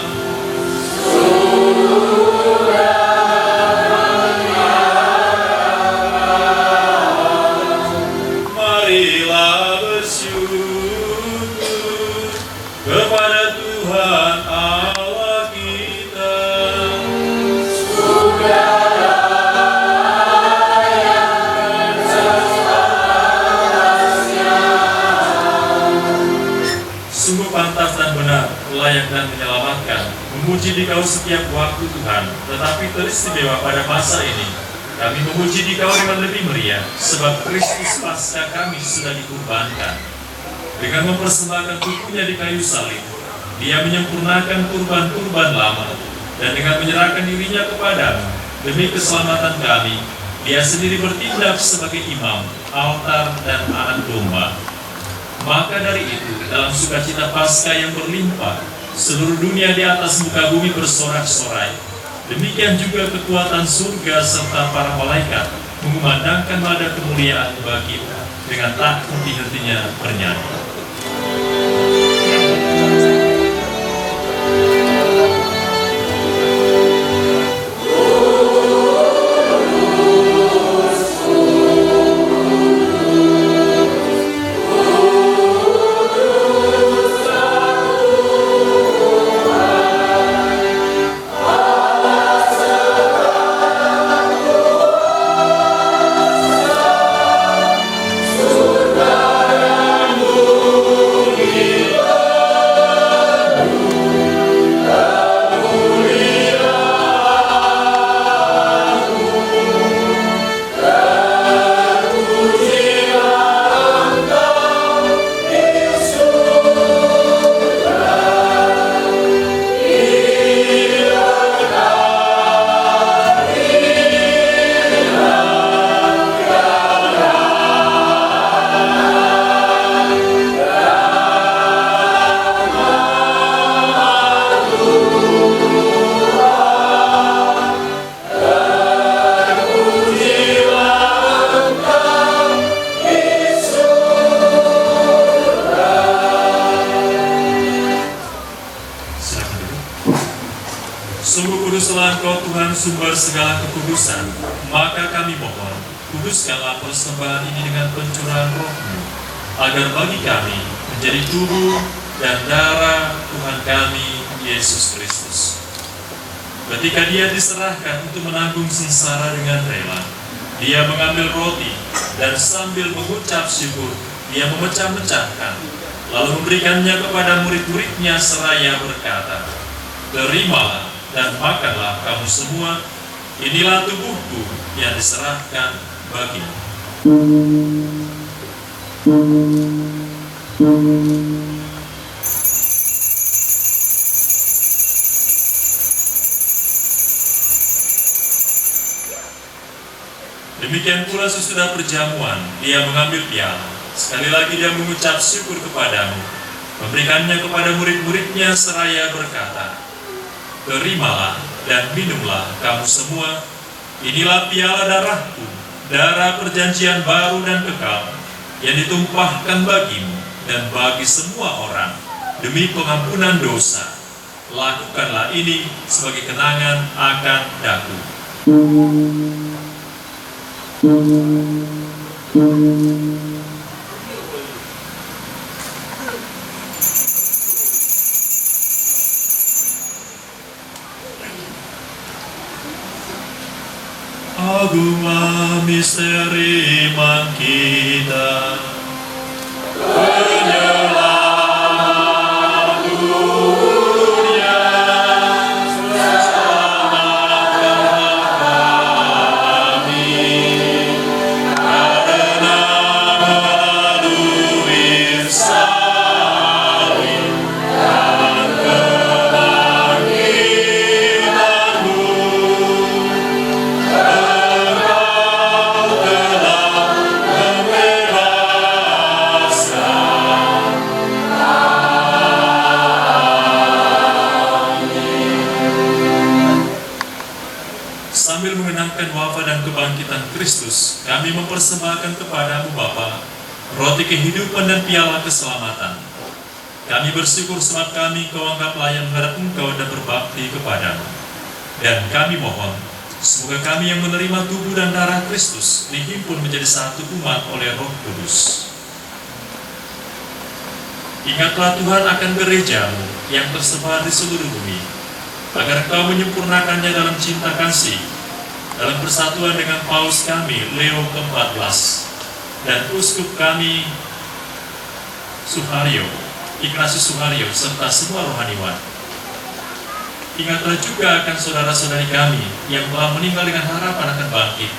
Marilah bersyukur kepada Tuhan Allah kita. Sungguh pantas dan benar, layak dan menyelamatkan, memuji Dikau setiap waktu Tuhan, tetapi teristimewa pada masa ini. Kami memuji Dikau dengan lebih meriah, sebab Kristus Paskah kami sudah dikurbankan. Dengan mempersembahkan tubuhnya di kayu salib, Dia menyempurnakan kurban-kurban lama, dan dengan menyerahkan dirinya kepadamu demi keselamatan kami, Dia sendiri bertindak sebagai imam, altar, dan anak domba. Maka dari itu, dalam sukacita Paskah yang berlimpah, seluruh dunia di atas muka bumi bersorak-sorai. Demikian juga kekuatan surga serta para malaikat mengumandangkan nada kemuliaan bagimu dengan tak henti-hentinya bernyanyi. Sungguh kuduslah Engkau Tuhan, sumber segala kekudusan. Maka kami mohon, kuduskanlah persembahan ini dengan pencurahan Roh-Mu, agar bagi kami menjadi tubuh dan darah Tuhan kami, Yesus Kristus. Ketika Dia diserahkan untuk menanggung sengsara dengan rela, Dia mengambil roti dan sambil mengucap syukur, Dia memecah-mecahkan, lalu memberikannya kepada murid-muridnya seraya berkata, "Terimalah dan makanlah kamu semua, inilah tubuhku yang diserahkan bagimu." Demikian pula sesudah perjamuan, Dia mengambil piala. Sekali lagi Dia mengucap syukur kepadamu, memberikannya kepada murid-muridnya seraya berkata, "Terimalah dan minumlah kamu semua, Inilah piala darahku, darah perjanjian baru dan kekal, yang ditumpahkan bagimu dan bagi semua orang, demi pengampunan dosa. Lakukanlah ini sebagai kenangan akan daku. Agunglah misteri iman kita. Sambil mengenangkan wafat dan kebangkitan Kristus, kami mempersembahkan kepadamu Bapa, roti kehidupan dan piala keselamatan. Kami bersyukur sebab kami Kau anggap layak menghadap Engkau dan berbakti kepadamu. Dan kami mohon, semoga kami yang menerima tubuh dan darah Kristus dihimpun menjadi satu umat oleh Roh Kudus. Ingatlah Tuhan akan gerejamu yang tersebar di seluruh bumi, agar Kau menyempurnakannya dalam cinta kasih, dalam persatuan dengan Paus kami Leo ke-14 dan Uskup kami Ignatius Suharyo serta semua rohaniwan. Ingatlah juga akan saudara-saudari kami yang telah meninggal dengan harapan akan bangkit,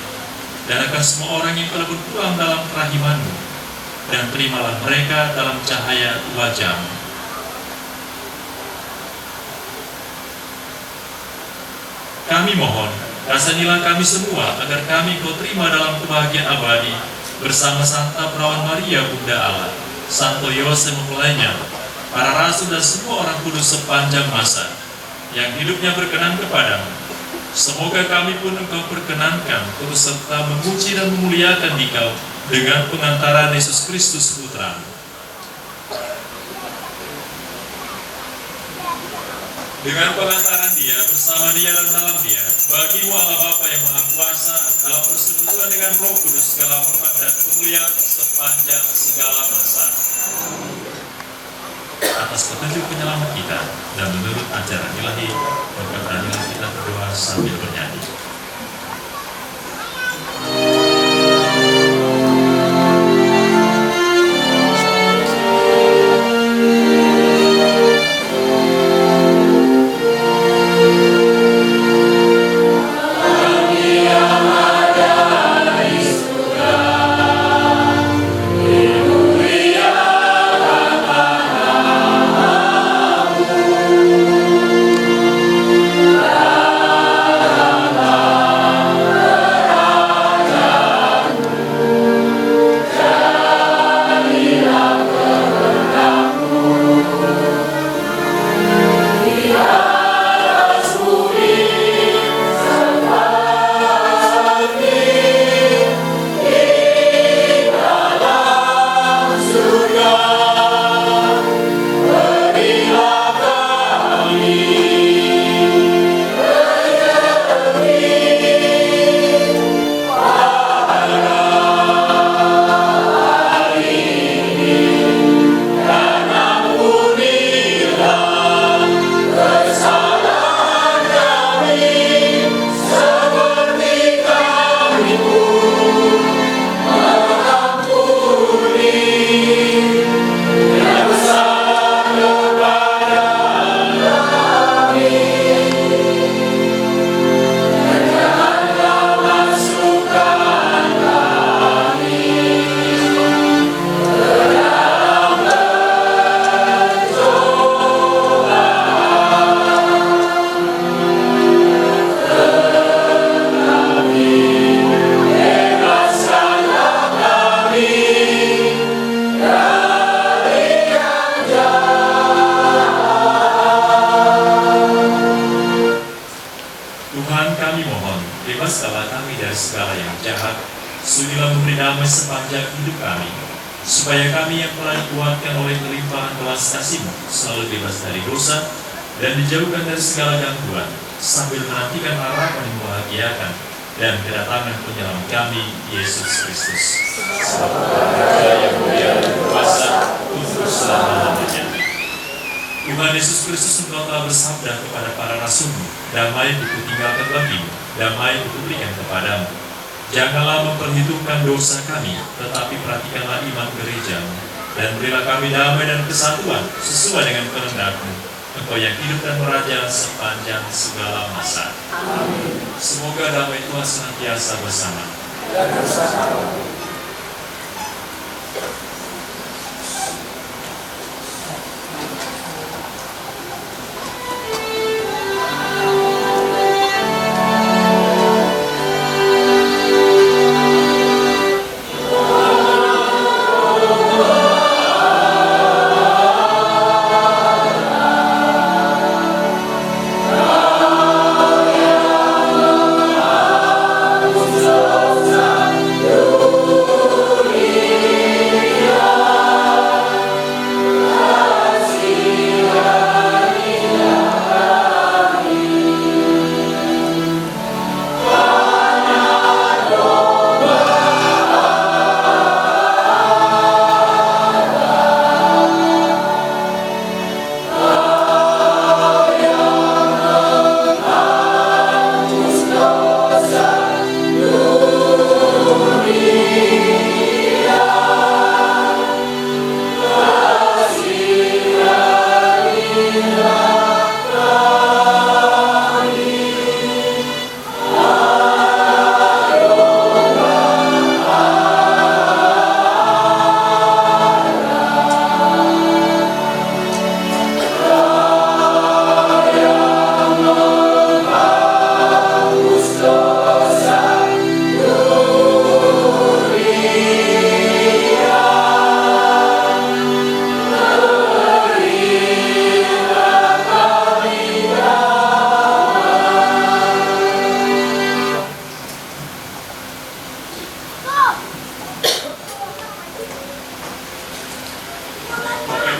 dan akan semua orang yang telah berpulang dalam kerahiman-Mu, dan terimalah mereka dalam cahaya wajah-Mu. Kami mohon, kasanilah kami semua agar kami Kau terima dalam kebahagiaan abadi bersama Santa Perawan Maria Bunda Allah, Santo Yosef memulainya, para rasul dan semua orang kudus sepanjang masa yang hidupnya berkenan kepadamu. Semoga kami pun Engkau perkenankan terus serta memuji dan memuliakan Dikau dengan pengantaran Yesus Kristus Putra-Mu. Dengan pengantaran Dia, bersama Dia dan dalam Dia, bagi-Mu Allah Bapa yang Maha Kuasa, dalam persekutuan dengan Roh Kudus, segala hormat dan kemuliaan sepanjang segala masa. Atas petunjuk penyelamat kita dan menurut ajaran ilahi, berkatanilah kita berdoa sambil bernyanyi. Allah dari segala yang jahat. Sudilah memberi damai sepanjang hidup kami, supaya kami yang telah dikuatkan oleh kelimpahan belas kasih-Mu selalu bebas dari dosa dan dijauhkan dari segala gangguan, sambil menantikan harapan yang membahagiakan dan kedatangan penyelamat kami, Yesus Kristus. Sebab Raja yang mulia dan berkuasa untuk selama-lamanya. Tuhan Yesus Kristus, Engkau telah bersabda kepada para rasul-Mu, damai ku tinggalkan bagimu, damai ku berikan kepadamu. Janganlah memperhitungkan dosa kami, tetapi perhatikanlah iman gereja-Mu, dan berilah kami damai dan kesatuan sesuai dengan kehendak-Mu. Engkau yang hidup dan meraja sepanjang segala masa. Amin. Semoga damai Tuhan senantiasa bersama. Dan bersama.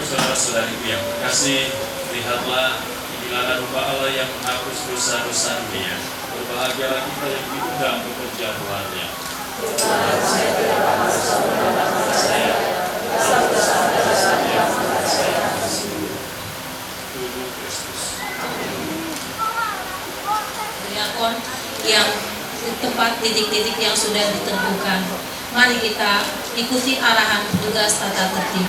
Saudara-saudariku yang terkasih, lihatlah, inilah Bapa Allah yang menghapus dosa-dosa dunia. Berbahagialah kita yang diundang bekerja Tuhannya. Tubuh Kristus. Diakon yang tempat titik-titik yang sudah ditentukan. Mari kita ikuti arahan petugas tata tertib.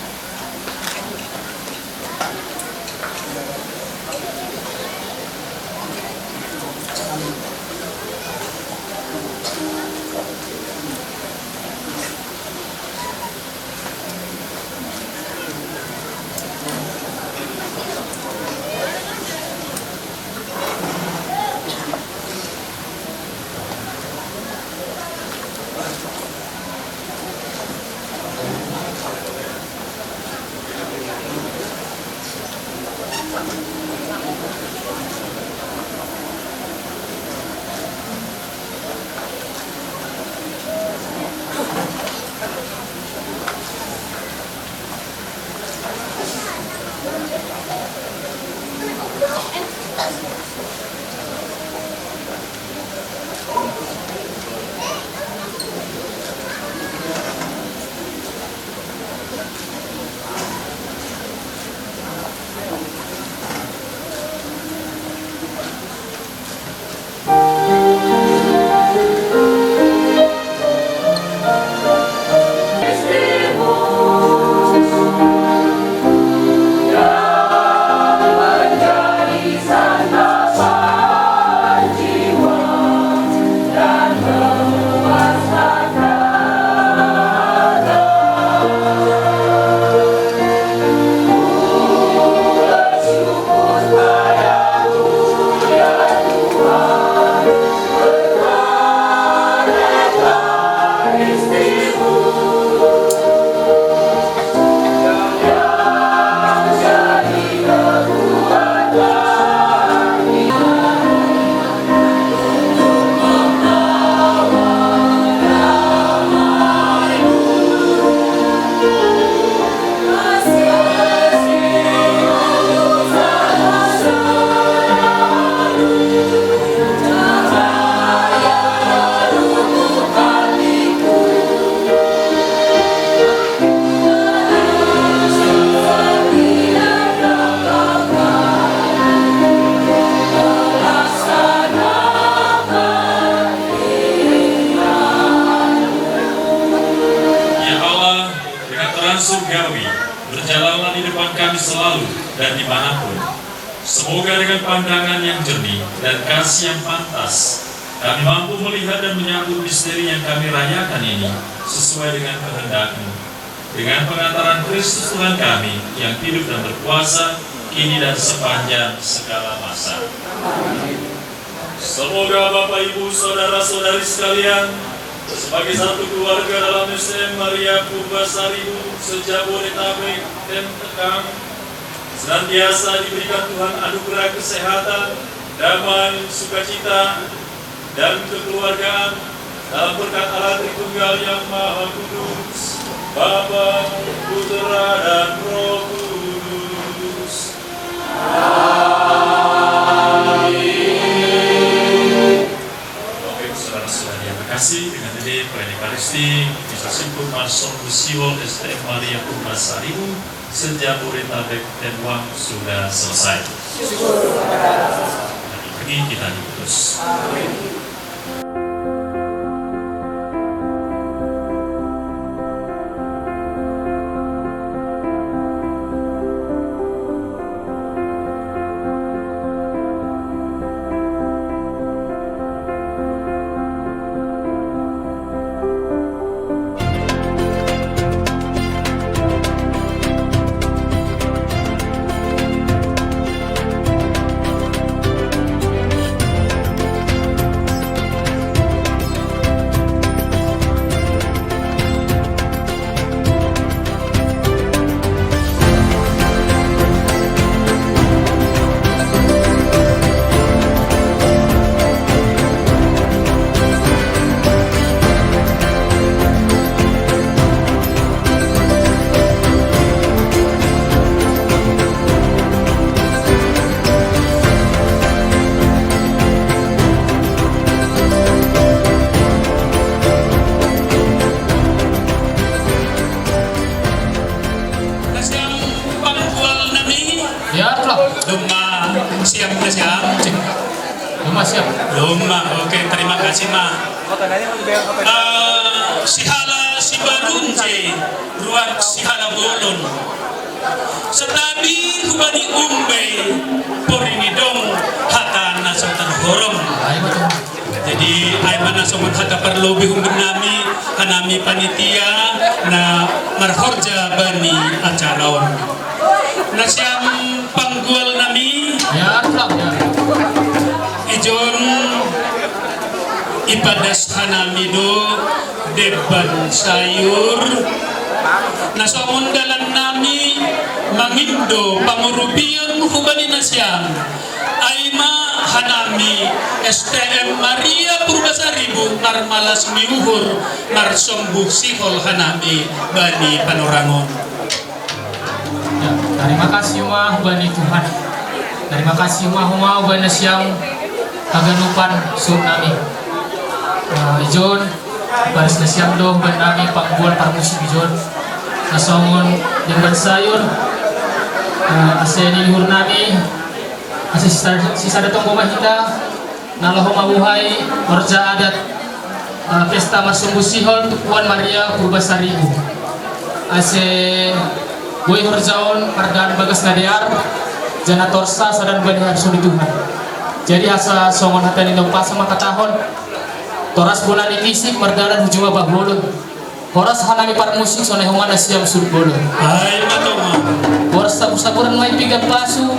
surgawi berjalanlah di depan kami selalu dan dimanapun. Semoga dengan pandangan yang jernih dan kasih yang pantas, kami mampu melihat dan menyambut misteri yang kami rayakan ini sesuai dengan kehendak-Mu. Dengan pengantaran Kristus Tuhan kami yang hidup dan berkuasa kini dan sepanjang segala masa. Semoga Bapak Ibu Saudara-saudari sekalian sebagai satu keluarga dalam STM Maria Purbasaribu Sejabodetabek dan Tekang senantiasa diberikan Tuhan anugerah kesehatan, damai, sukacita, dan kekeluargaan dalam berkat Allah Tritunggal yang Maha Kudus, Bapa, Putra, dan Roh Kudus. Amin. Bapak Ibu Saudara-saudari yang terkasih, dengan ini perayaan Ekaristi bisa simpul Marsong Busiwol STM Maria Purbasaribu Sejabodetabek dan Wang sudah selesai. Hari ini kita diutus. Oke, terima kasih Ma. Sihala si barunje ruang sihala bolon. Setabi hubani umbe poringi dong hata nasong terhorong. Jadi aiman nasong hata perlobi humbin nami hanami panitia na marhorja bani acaraon. Nasyam panggual nami ya. Ijon ibadas hanamido deban sayur nasomon dalan nami mangindo pangurubian hubani nasyam aima hanami STM Maria Purbasaribu marmalas miuhur marsombuh sihol hanami bani panorangon. Ya, terima kasih Umah bani Tuhan. Terima kasih Umah bani nasyam aganupan sunami. Ijon baris nasyam doh ban nami panggual parmusik ijon nasongon dengan sayur aseni luhur nami ase sisa datang rumah kita naloho mabuhay warja adat pesta marsumbu sihol Tukuan Maria Purbasaribu ase boy horjaon margaan bagas ngadear janatorsa sadan bani harsun Tuhan. Jadi asa songon hatan indong pas sama katahon toras bulan ikisik margaran hujuma babolon horas hanami par musik soneh humana siam surbolon Hai matoma horas saburan mai pigan pasu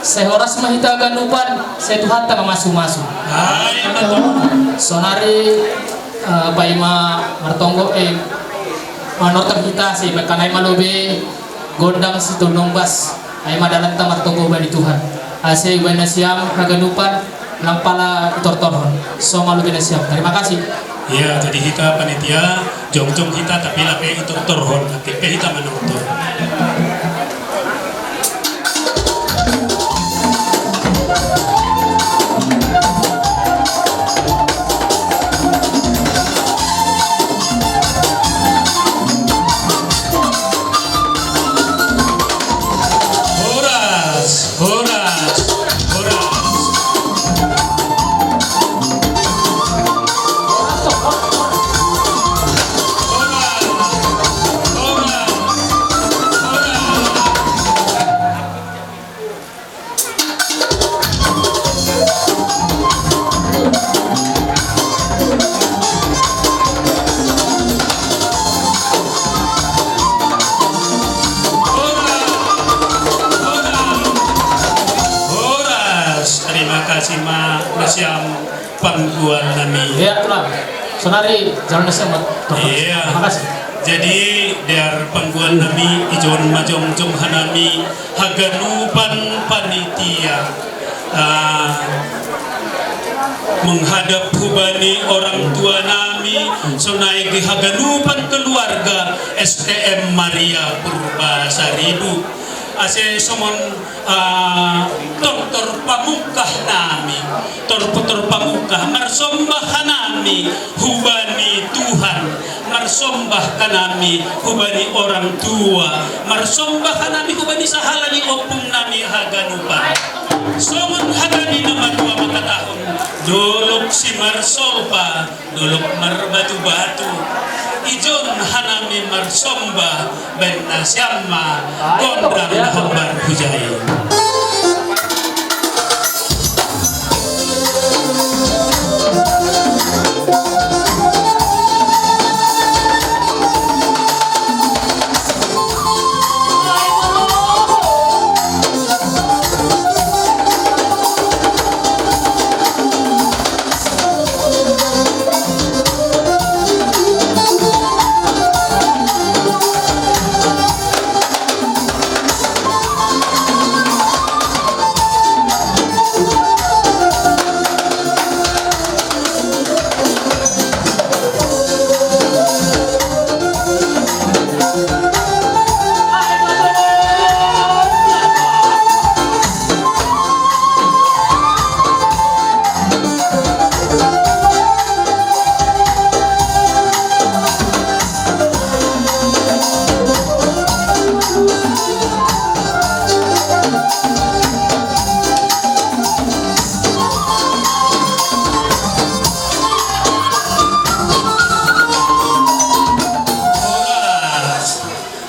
sehoras mahita ganupan setuhata mamasu-masu Hai matoma sonari paima martonggo manortan kita si mekanai malobe gondang si tunombas ay madalan ta martonggo bani Tuhan ase ibana siam kaganupan nampala tortorhon so malu bina siap. Terima kasih. Ya, jadi kita panitia jong-jong kita tapi lape tortorhon tapi kita menonton. pangguan nami. Ya, itulah. Sonari, jalan sama. Iya. Terima kasih. Jadi der pangguan nami ijon majong hanami haganupan panitia menghadap hubani orang tua nami sonai haganupan keluarga STM Maria Purbasaribu ase somon tortor pamukah nami tortor pamukah marsombah nami hubani Tuhan marsombah kanami hubani orang tua marsombah kanami hubani sahalani opung nami haganupan somon hagani nama dua maka tahun dolok si marsolpa dolok marbatu-batu ijon hanami marsomba benna syamma kondrang hambar hujai.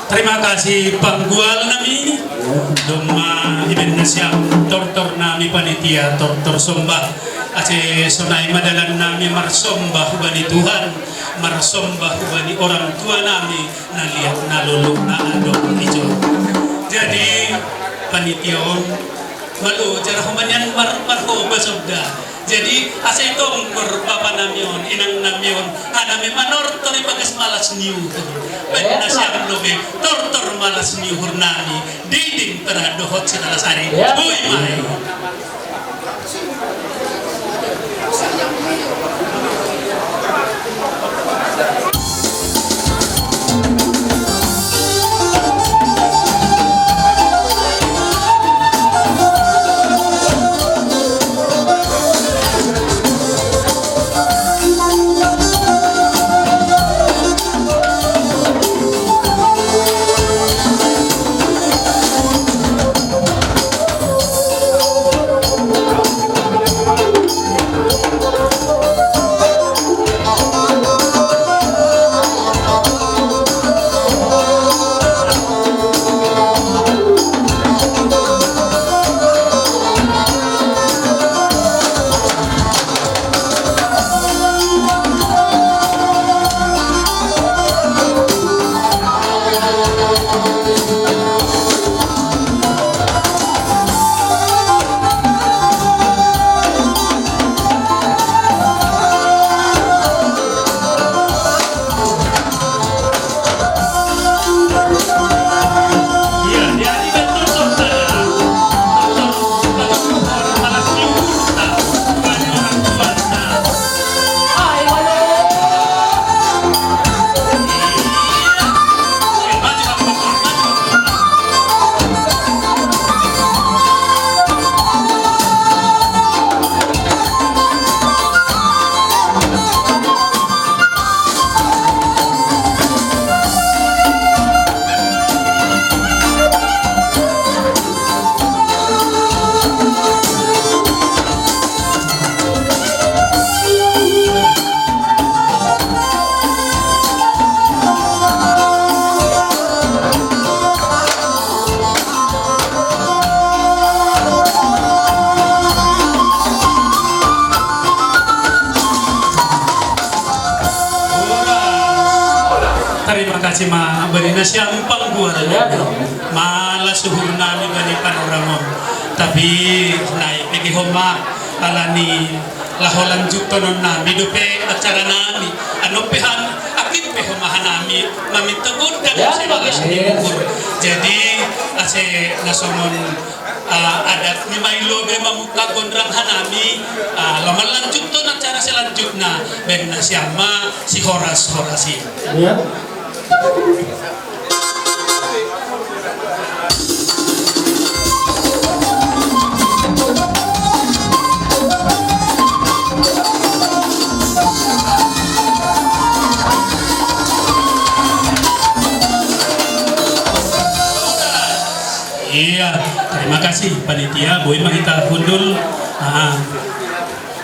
Terima kasih panggual nami doma iben siang tortor nami panitia tortor sombah ace sonai madalan nami marsombah hubani Tuhan marsombah hubani orang tua nami naliat nalulu na adong ijo jadi panitia malu cara humanyan marho basobda jadi asetong berpapa namion inang namion anami manor tori bagas malas niu benna siang lobe tortor malas niu hurnami diding teradohot sinalasari boy mai terima kasih ma beri siang pangguar malas suhur nami bani panoramon tapi naik pergi homa alani laholan jutonon nami dope acara nami ano pehan akit pe humahan nami mamitegun dan sa bagas ukur. Jadi ase nasomon adat ni Mailo be mamuka gondrang hanami laman lanjut to acara selanjutnya ben nasyama si horasi. Iya, terima kasih panitia. Boy kita kundul.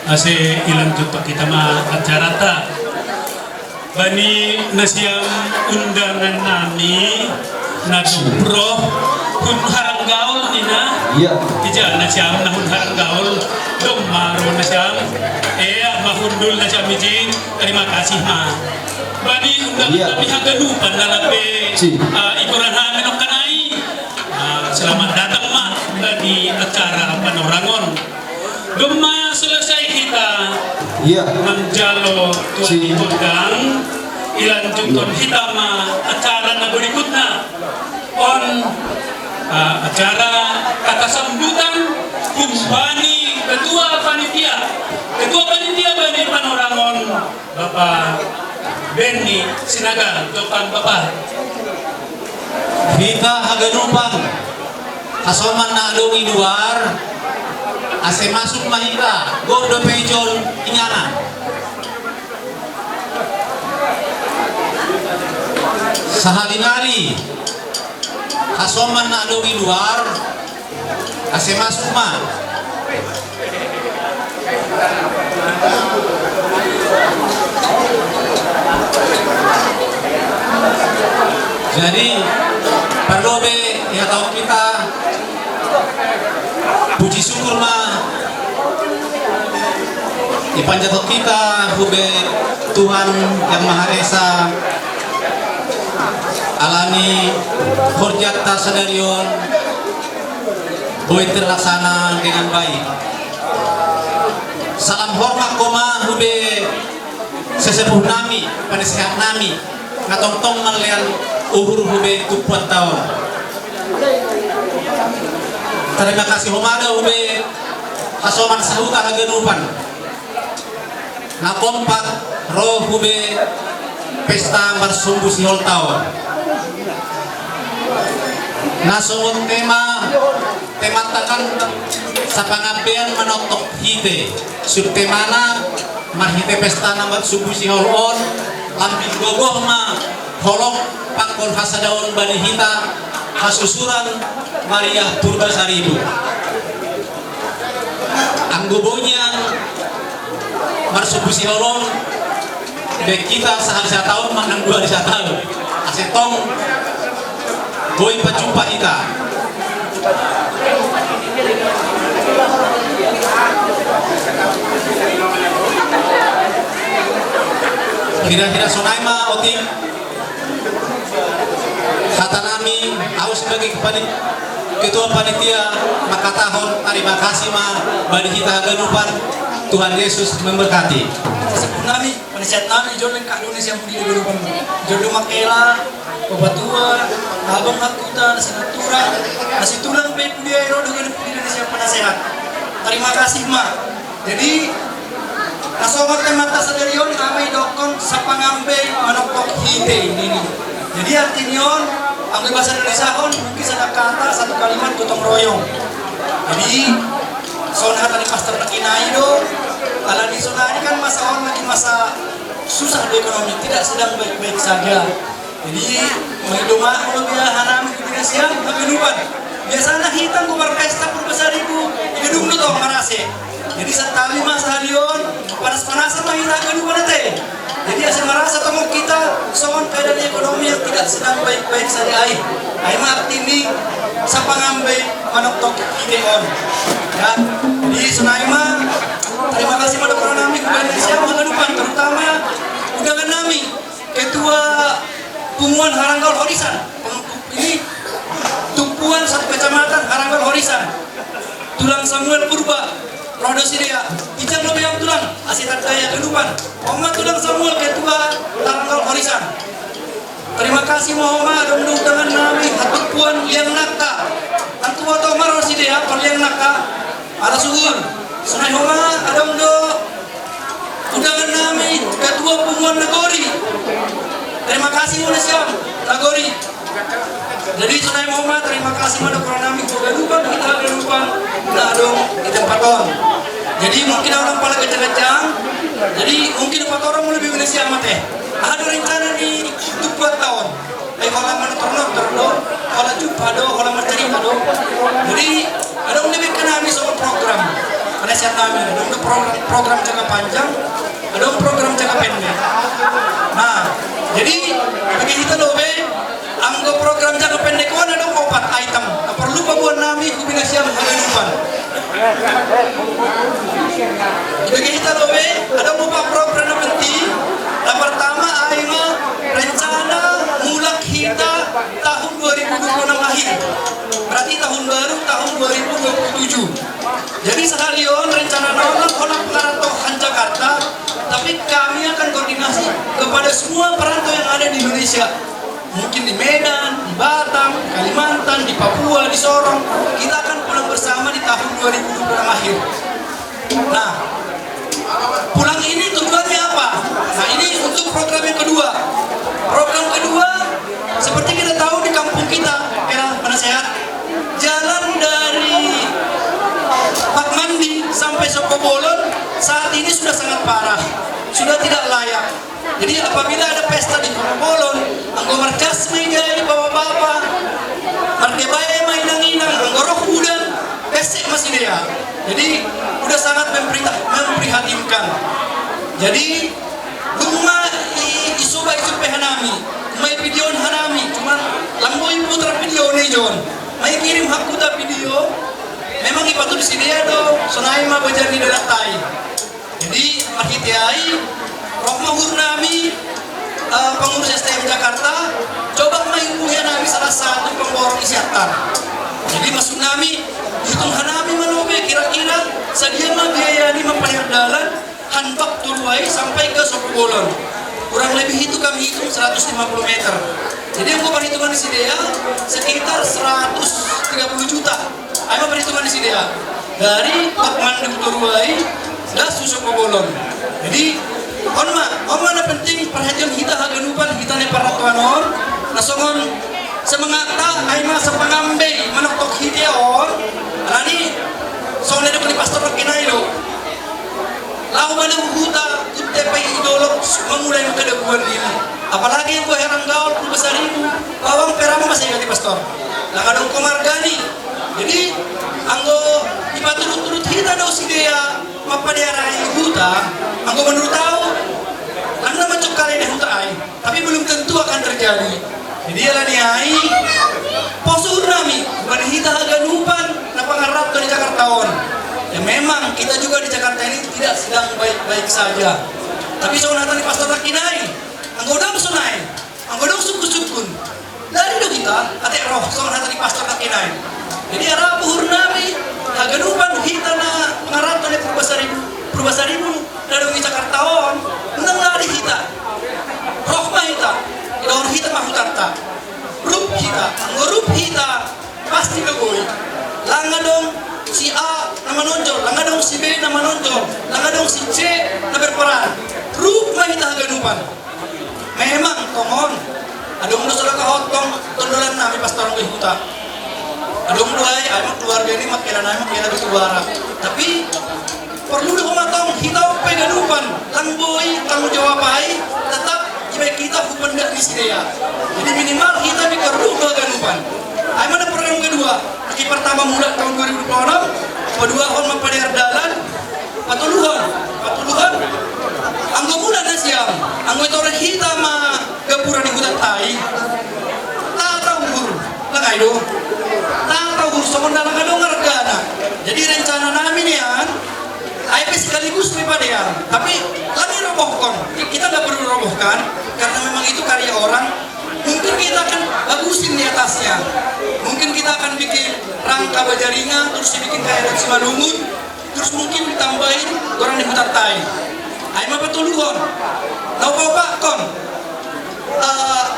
Ase ilang juta kita acara ta. Bani nasiam undangan nami nadubro hun haranggaul nina. Iya. Ija nasiam nahun haranggaul dong maru nasiam. Mahundul nasiam iji. Terima kasih ma. Bani undangan nami haganupan nalape ikuran hamin kanai. Selamat datang mak di acara Panorangon. Gema selesai kita menjalo tuan diundang ilanjutkan kita acara na berikutnya on acara kata sambutan kumbani ketua panitia Bani Panorangon Bapak Benny Sinaga. Topan Bapak kita haganupan kasoman na adungi luar ase masuk mahita gordo pejol inyana sahalingali kasoman na adungi luar ase masuk ma jadi perlu be ya tahu kita puji syukur mah dipanjat kita hube Tuhan yang Maha Esa alami horjata sadarion boy terlaksana dengan baik. Salam hormat koma hube sesepuh nami penasehat nami ngatong-tong malian uhur hube 4 tahun. Terima kasih homada hube hasoman sahuta hagenupan nakompak roh hube pesta marsumbu sihol tahun nasongon tema takan sa pangabean manotok hite subtemana mahite pesta nambat sumbu sihol on lambil gogoh ma holong pakon hasadaon bani hita hasusuran Maria Purba Saribu anggobonya marsubusi holong dek kita sehari tahun manang 2 tahun asetong boy pajumpa kita kira-kira sonaima otim kata nami aku sebagai ketua panitia maka tahun terima kasih ma bani kita ganupan Tuhan Yesus memberkati nami penasihat nami jodoh kak Indonesia mudi ganupan jodoh makela babatua abang hakuta senatura nasi tulang pe pudia ero dengan Indonesia penasehat. Terima kasih ma. Jadi kasobat temata sadarion kami dokon sapangambe manokok hite ini. Jadi artinya ang bahasa Indonesia on mungkin ada kata satu kalimat gotong royong. Jadi sonha tadi pastor nakinai do ala di sonha ini kan masa on lagi masa susah di ekonomi tidak sedang baik-baik saja. Jadi menghidupkan lebih hanam Indonesia kegenupan. Biasanya hitam ku berpesta berbesar ibu gedung itu toh marase. Jadi setali mas halion panas-panasan lah kita kegenupan teh. Jadi asal merasa temu kita soal keadaan ekonomi yang tidak sedang baik-baik saja ai. Ai mah artini sapangambe manok ideon. Ya. Jadi sunaima terima kasih pada para nami Indonesia mengenupan terutama undangan nami ketua Punguan Haranggaul Horisan. Ini tumpuan satu kecamatan Haranggaul Horisan. Tulang Samuel Purba Rodo Sidia, Ijang Lobe yang tulang, Asitat Daya Kedupan, Oma Tulang Samuel Ketua Tanggal Horisan. Terima kasih Mohoma dong dengan nami Hatut Puan Liang Nakta. Antu Wato Omar Sidia Perliang Nakta. Ada suhun. Sunai Homa adong do undangan nami Ketua Pumuan Nagori. Terima kasih Munasiam Nagori. Jadi Sunai Homa terima kasih pada korang nami Gadupan kita Gadupan nah dong di tempat on. Jadi mungkin orang pala kecang-kecang. Jadi mungkin 4 orang mau lebih Munasiam teh. Ada rencana di 2 tahun. Kalau mana terlalu, kalau jumpa do, kalau mencari do. Jadi ada lebih kena soal program. Ada siapa kami, ada program jangka panjang, ada program jangka pendek. Nah, jadi bagi kita lobe, anggo program jangka pendek kan ada 4 item. Tak perlu buat nami kombinasi yang haganupan. Bagi kita lobe, ada 4 program yang penting. Yang pertama, aima rencana mulak kita tahun 2026 akhir. Berarti tahun baru tahun 2027. Jadi sekalian rencana nolak orang perantauan Jakarta, tapi kami akan koordinasi kepada semua perantau yang ada di Indonesia. Mungkin di Medan, di Batam, Kalimantan, di Papua, di Sorong. Kita akan pulang bersama di tahun 2026 akhir. Nah, pulang ini tujuannya apa? Nah, ini untuk program yang kedua. Program kedua, seperti kita tahu di kampung kita, era penasehat, jalan dari Pak Mandi sampai Sokobolon saat ini sudah sangat parah, sudah tidak layak. Jadi apabila ada pesta di Sokobolon, anggo markas meja bapak-bapak, markebaya mainang-inang, anggo roh udan, pesek masih dia. Jadi udah sangat memprihatinkan. Jadi rumah isuba pehanami, may video hanami, cuma lamboy putra video nih John, may kirim hakuta video, memang ipatu di sini do, sonai ma bajani dalatai. Jadi marhitiai, Rohma Hurnami, pengurus STM Jakarta, coba mengikuti nami salah satu pemborong isi aktar. Jadi masuk nami, hitung hanami manobe kira-kira sedia mah biaya ini membayar dalan hanbak Turwai sampai ke Sokobolon. Kurang lebih itu kami hitung 150 meter. Jadi yang perhitungan di sini ya sekitar 130 juta. Ayo perhitungan di sini ya dari Pak Mandem Turwai dan Sokobolon. Jadi on mana penting perhatian kita haganupan kita ne paratuanon nasongon semangata aima sepangambe manoktok hiteon ani soalnya ada pastor kinai lo lau mana huta kutte pai idolok memulai kedebuan ini apalagi yang gue heran gaul besar ibu bawang perama masih ganti pastor lah kadang komargani jadi anggo ipaturut-turut hita do si dia mapadiarai huta anggo menurut tahu anda macam kali ini huta ai tapi belum tentu akan terjadi. Jadi ala niai posur nami bukan hita haganupan na pangarap dari Jakarta on. Ya memang kita juga di Jakarta ini tidak sedang baik-baik saja. Tapi soalnya tadi pastor kinai, anggodang sunai, anggodang suku-sukun. Dari do kita ate roh soalnya tadi pastor kinai. Jadi arah puhur nami haganupan hita na pangarap dari perbasaribu dari Jakarta on. Nang lari hita. Roh mah hita. Daun hita mahutarta, rup hita, anggorup hita pasti kegoi. Langa dong si A nama nonjol, langa dong si B nama nonjol, langa dong si C nama berperan. Rup mah hita haganupan. Memang tomon, adong do sudah kahotong tondolan nami pas torong ke huta. Adong doai, ayam keluarga ini makiran nami makiran di suara. Tapi perlu do matong hita peganupan, langboy tanggung jawab baik, tetap baik kita bukan dari sini ya. Jadi minimal kita bisa rubah ganupan. Ayo mana program kedua? Lagi pertama mulai tahun 2026, kedua on mempadar dalan, patuluhan. Anggo mulai na siang, anggo itu orang kita mah gapuran di hutan tai. Tatawur, langay do. Tatawur sementara kadang ngargana. Jadi rencana namin yan. Ayo sekaligus pribadi ya, tapi lagi robohkan. Kita nggak perlu robohkan karena memang itu karya orang. Mungkin kita akan bagusin di atasnya. Mungkin kita akan bikin rangka bajaringan terus dibikin kayak Simalungun. terus mungkin ditambahin orang di hutartai. Ay mapatuluhon. Naupa kon.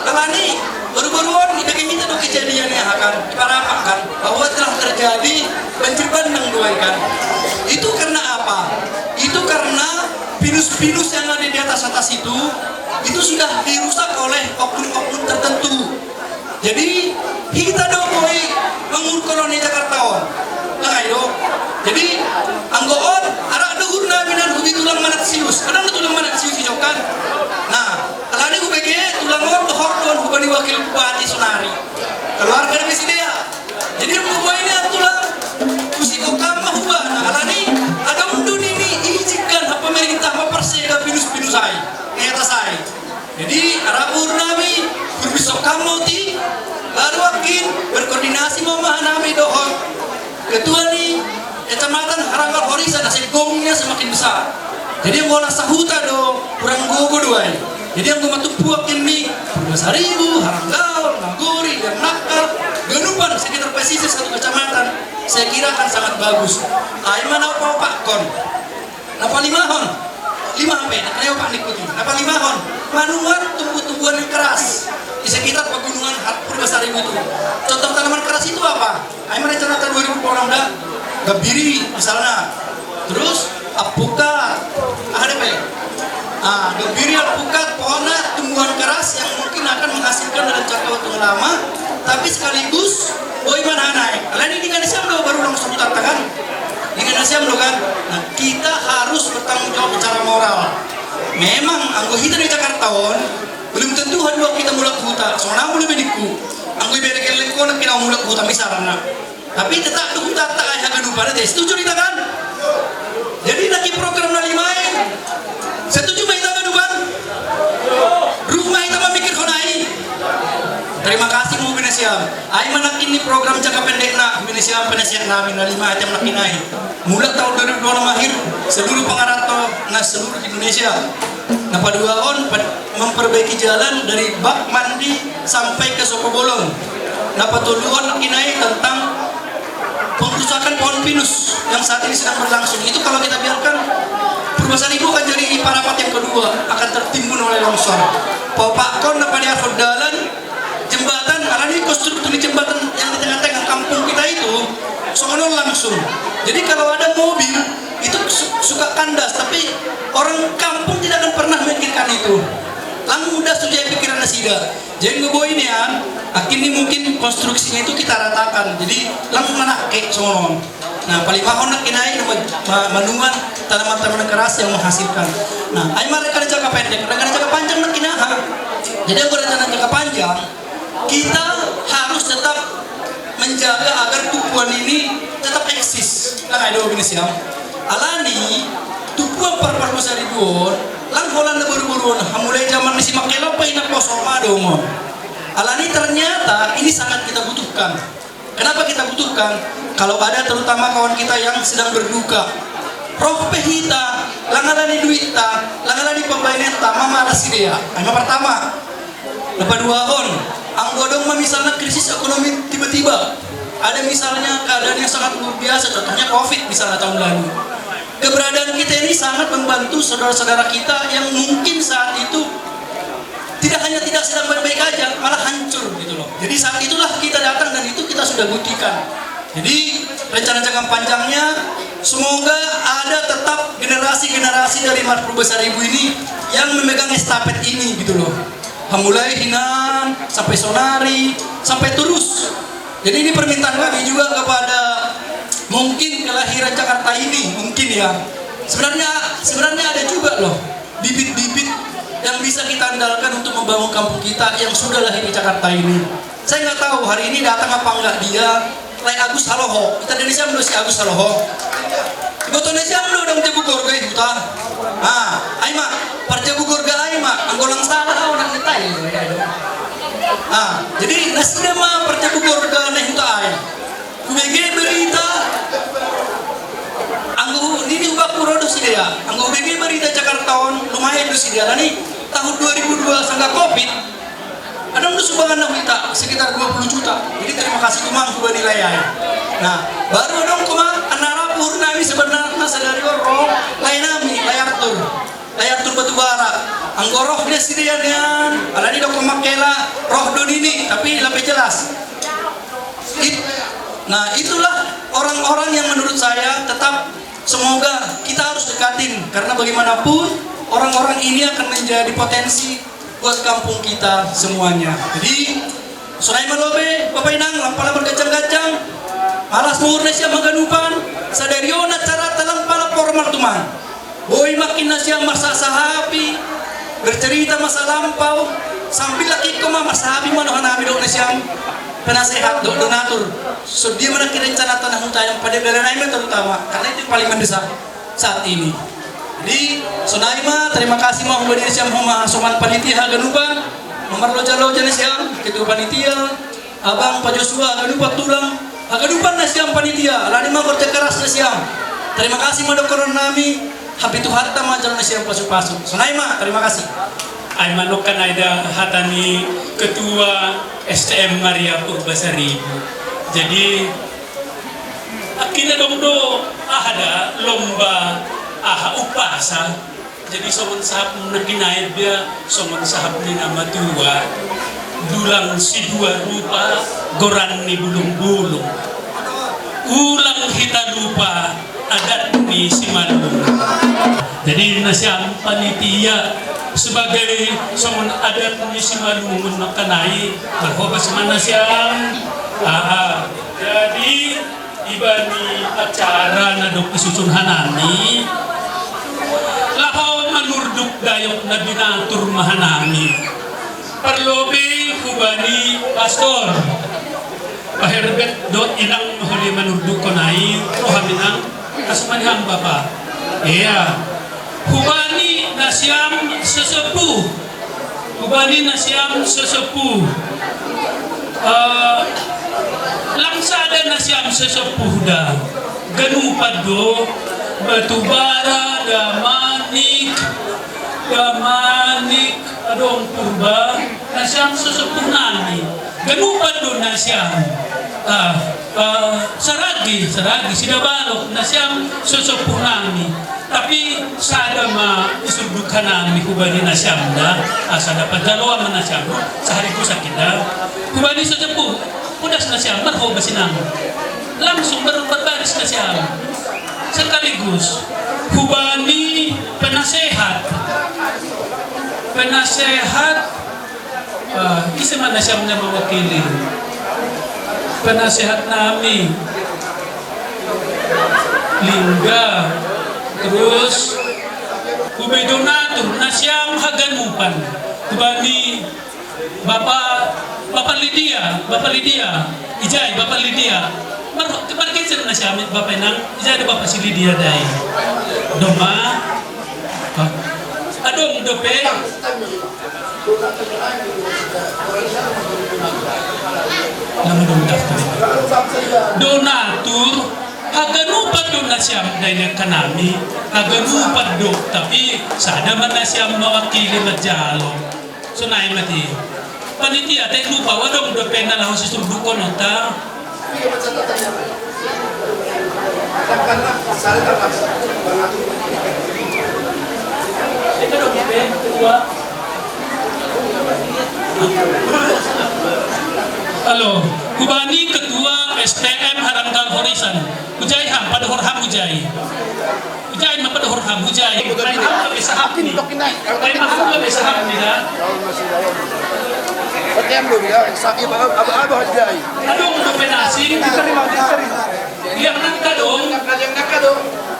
Alani baru-baruan kita do kejadian yang akan diparapakan bahwa telah terjadi banjir bandang kan. Itu karena apa? Itu karena pinus-pinus yang ada di atas itu sudah dirusak oleh oknum-oknum tertentu. Jadi kita dokoi mengurus di Jakarta nah ayo. Jadi anggoon arak duhur na binan ubi tulang manat sius. Kadang tulang manat sius dijokan. Nah, alani UBG tulang on dohor tuan hubani wakil bupati Sonari. Keluarga dari dia. Jadi rumah ini tulang kusiko kama hubah. Nah, alani ada undun ini izinkan apa pemerintah apa perseda pinus-pinus saya. Nyata saya. Jadi arabur nami berbisok kamu ti baru akin berkoordinasi mau nami dohor. Ketua nih kecamatan Haranggal Horisan hasil gongnya semakin besar. Jadi yang ngolah sahuta do kurang gogo doai. Jadi yang gua tumpuak ini 12.000 Haranggal, Nagori, dan Nakal, Ganupan sekitar pesisir satu kecamatan. Saya kira akan sangat bagus. Ay mana Pak Kon? Napa limahon? 5 HP, ayo Pak Nikuti. Napa limahon? Manuan tumbuh-tumbuhan yang keras di sekitar pegunungan Purbasari itu. Contoh tanaman keras itu apa? Ay mana cerita 2000 orang dah. Gabiri misalnya, terus apukat, ada apa ya? Gabiri apukat, pohonnya tumbuhan keras yang mungkin akan menghasilkan dalam jangka waktu lama, tapi sekaligus boy mana naik. Kalian ini kan siapa baru langsung tantangan, ini kan siapa kan? Nah kita harus bertanggung jawab secara moral. Memang anggo kita di Jakarta belum tentu hadua kita mulak hutan, soalnya boleh bediku. Anggo ibadah kelekon kita mulak hutan misalnya. Tapi tetap tuh kita tak ayah kedupan aja. Setuju kita kan? Jadi lagi program nali main. Setuju main kita kedupan? Rumah kita memikir konai. Terima kasih Bu Indonesia. Ay manakin ni program jangka pendek nak Indonesia penasihat namin nali main yang nakinai. Mulai tahun 2002 akhir seluruh pengarato na seluruh Indonesia. Nah pada 2 tahun memperbaiki jalan dari bak mandi sampai ke Sokobolong. Nah patuluan nakinai tentang pengrusakan pohon pinus yang saat ini sedang berlangsung. Itu kalau kita biarkan Purbasari itu akan jadi parapat yang kedua, akan tertimbun oleh longsor. Pak Kon pada dalan jembatan, karena ini konstruksi jembatan yang di tengah-tengah kampung kita itu soalnya langsung. Jadi kalau ada mobil itu suka kandas, tapi orang kampung tidak akan pernah memikirkan itu. Langsung udah sudah pikiran sida. Jadi ngeboy ini ya, akhirnya mungkin konstruksinya itu kita ratakan. Jadi langsung mana kek semua. Nah paling mahal nak kinai menungan tanaman-tanaman keras yang menghasilkan. Nah, ayo mereka jangka pendek, mereka jangka panjang nak kinaha. Jadi yang berencana jangka panjang, kita harus tetap menjaga agar tupuan ini tetap eksis. Nah, ada Indonesia. Alani tupuan Purbasari lang holan na buru-buru mulai zaman si Makelo pa ina kosong madong. Alani ternyata ini sangat kita butuhkan. Kenapa kita butuhkan? Kalau ada terutama kawan kita yang sedang berduka, roh pehita, langalani duita, langalani pembayaneta, mama rasidia. Yang pertama, lepas 2 tahun, ang godong misalnya krisis ekonomi tiba-tiba, ada misalnya keadaan yang sangat luar biasa, contohnya COVID misalnya tahun lalu. Keberadaan kita ini sangat membantu saudara-saudara kita yang mungkin saat itu tidak hanya tidak sedang baik-baik aja, malah hancur gitu loh. Jadi saat itulah kita datang dan itu kita sudah buktikan. Jadi rencana jangka panjangnya semoga ada tetap generasi-generasi dari Mas Purbasari ini yang memegang estafet ini gitu loh. Mulai Hinan sampai Sonari sampai terus. Jadi ini permintaan kami juga kepada mungkin kelahiran Jakarta ini mungkin ya. Sebenarnya ada juga loh bibit-bibit yang bisa kita andalkan untuk membangun kampung kita yang sudah lahir di Jakarta ini. Saya nggak tahu hari ini datang apa enggak dia. Lai Agus Haloho, kita Indonesia belum si Agus Haloho. Ibu Indonesia belum dong tebu gorga itu ta. Ayo mak, pertebu gorga ayo mak, anggolang salah orang kita ini. Jadi nasibnya mah pertebu gorga nih itu ayo. UBG berita, anggo ini ubah pura dosi dia. Anggo UBG berita Jakarta lumayan dosi dia. Nih tahun 2002 sangka COVID. Ada yang sumbangan nak kita sekitar 20 juta. Jadi terima kasih kumang buat nilai. Nah, baru dong kumang anara purnami sebenarnya sadari roh lain nami layar tur batu bara anggoroh dia sirian alani dok makela roh don ini tapi lebih jelas. Nah itulah orang-orang yang menurut saya tetap semoga kita harus dekatin, karena bagaimanapun orang-orang ini akan menjadi potensi buat kampung kita semuanya. Jadi sunai malobe bapak inang lampala bergacang-gacang alas murni siya maganupan sadariona cara talang pala formal tuman boy makin na siya masasahabi bercerita masa lampau sambil lagi ko masahabi manohan namin doon na siyang penasehat donatur. So dia mana rencana tanah hutan yang pada daerah lain terutama karena itu paling mendesak saat ini. Jadi Sonaima terima kasih mau berdiri siang mau soman panitia Ganupan nomor loja-loja siang ketua panitia abang Pak Joshua Ganupan tulang Ganupan siang panitia lani mau kerja keras siang. Terima kasih mau dokter nami happy Tuhan tama jalan siang pasu-pasu. Sonaima terima kasih. Ay manukan ada hatani ketua STM Maria Purbasari. Jadi akhirnya dong ada lomba upasa. Jadi somon sahab nakinaid dia somon sahab ni nama tua dulang si dua rupa goran ni bulung-bulung ulang kita lupa adat ni si malung. Jadi nasyam panitia sebagai somon adat ni si malungun nakanai berhobas mana siang. Jadi ibani acara nadok isusun hanani lahaw manurduk dayok na binatur mahanami parlobe hubani pastor paherbet do inang huli manurduk konai rohaminang asumanihang bapa iya hubani nasyam sesepuh langsada na siyam sesepuh da ganupad do batubara da manik adong purba na siyam sesepuh nami ganupad do na siyam saragi sidabalok na siyam sesepuh nami tapi sada ma isudukan nami hubani na siyam da sada padalawa man na siyam sehari ko sakit da hubani sesepuh pudas na siya, marho ba sinang? Langsung berbaris na siya. Sekaligus, hubani penasehat. Isa man na siya na mawakili. Penasehat namin. Lingga. Terus, hubay donatur na siyang haganupan. Hubani Bapak Lydia, Ijay, Bapak Lydia. Keparkisan na siya, Bapak Nang, Ijay ada Bapak si Lydia day. Doma, adong dope. Nama dong daftar. Donatur, haganupat do na siya day kanami, haganupat do, tapi sada man na siya mawakili majalo. So naay mati. Panitia teh lupa wadong udah pengen lah khusus dukon nota. Itu dong kedua. Halo, kubani ketua STM Haranggal Horizon. Ujai ham pada horham ujai. Ujai mah pada horham ujai. Main ham bisa ham ini. Main ham bisa ham tidak. Pakai belum ya, sakit apa hadiah? Adong dominasi diterima. Yang nakka dong.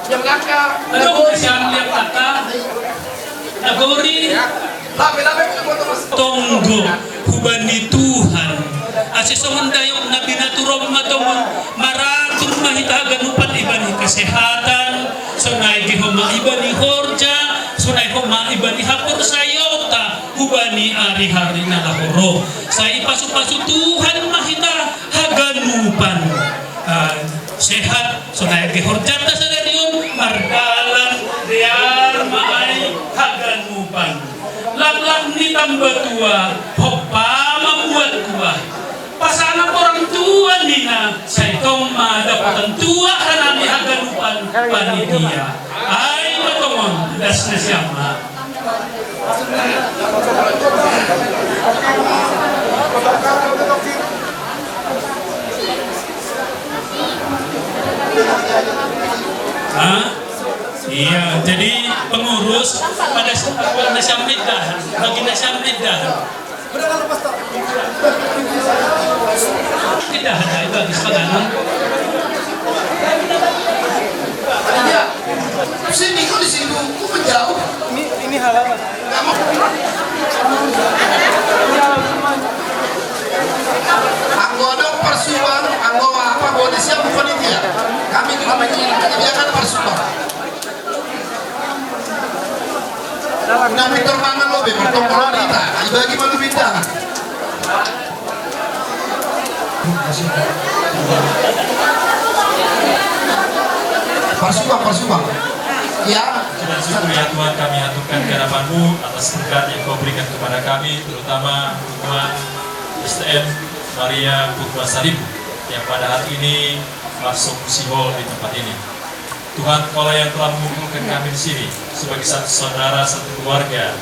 Yang nakka. Adong siang yang nakka. Nagori. Tonggo hubani Tuhan. Asisongan dayong nabi naturom matomon maratur mahitagan upat ibani kesehatan. Sunai gihoma ibani horja. Sunai homa ibani hapur sayota. Hubani hari-hari nalahoro saya pasu-pasu Tuhan mahita haganupan sehat sonai gehorjata sadarium mardalan diar maai haganupan lang ni tambah tua hopa membuat kuah pasana orang tua nina saya tong madapatan tua hanami haganupan panitia ay matumon das na siyama. Iya, jadi pengurus pada nasyamidah, bagi nasyamidah. Tidak ada itu habis paganan. Sini kok di sini, kok menjauh? Ini halaman. Anggota persuan, anggota apa? Boleh siap panitia. Kami juga menyediakan persuan. Nabi termangan lo be, bertemu kita. Bagi malu bintang. Persuang. Ya. Sudah syukur ya Tuhan, kami aturkan kehadapan-Mu atas berkat yang Kau berikan kepada kami, terutama Tuhan STM Maria Purbasaribu yang pada hari ini masuk musihol di tempat ini. Tuhan, Kaulah yang telah mengumpulkan kami di sini sebagai satu saudara, satu keluarga,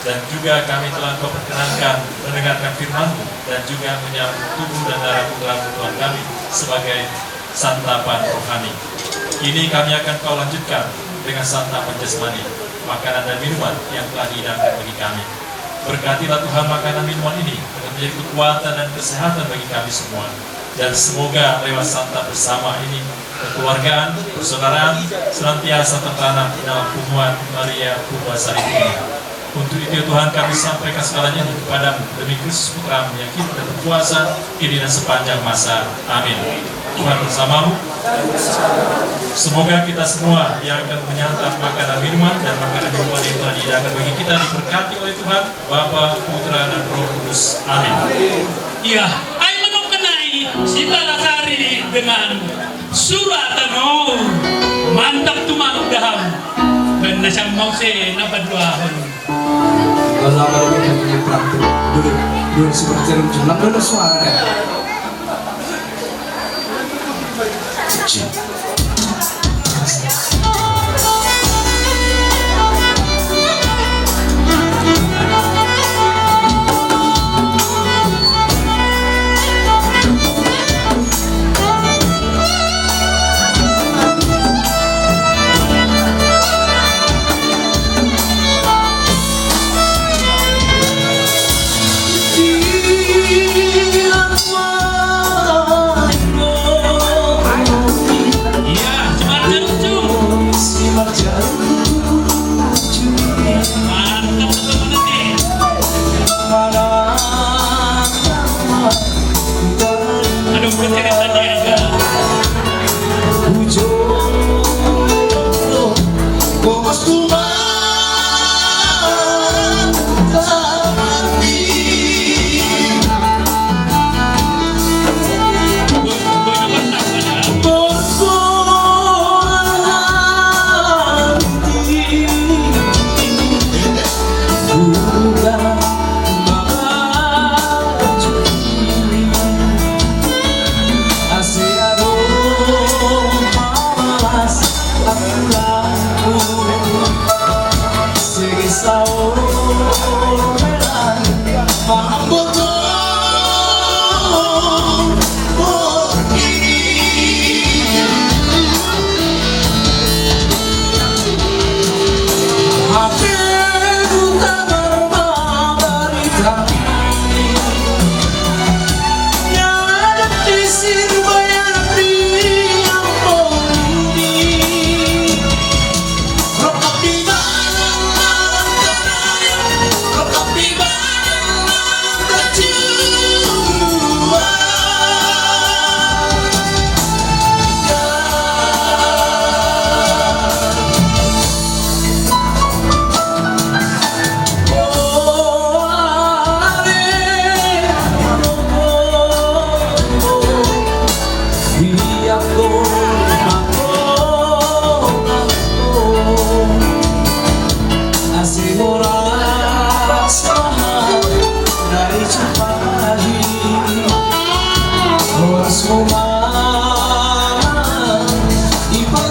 dan juga kami telah Kau perkenankan mendengarkan firman-Mu dan juga menyambut tubuh dan darah putra-Mu Tuhan kami sebagai santapan rohani. Kini kami akan Kau lanjutkan dengan santapan jasmani, makanan dan minuman yang telah dihidangkan bagi kami. Berkatilah Tuhan makanan minuman ini untuk menjadi kekuatan dan kesehatan bagi kami semua. Dan semoga lewat santap bersama ini, kekeluargaan, persaudaraan senantiasa tertanam di dalam tubuhan Maria Purbasaribu ini. Untuk itu Tuhan, kami sampaikan segalanya kepadamu demi Kristus Putra-Mu yang hidup dan berkuasa kini dan sepanjang masa. Amin. Tuhan bersamamu. Semoga kita semua yang akan menyantap makanan minuman dan makanan minuman yang telah dihidangkan bagi kita diberkati oleh Tuhan, Bapa, Putra, dan Roh Kudus. Amin. Iya, ay mengenai si Balasari dengan surat ano mantap tumang daham dan nasyang mau si nabaduahon. Kalau kalau kita punya praktik dulu seperti jumlah dulu suara. Ipang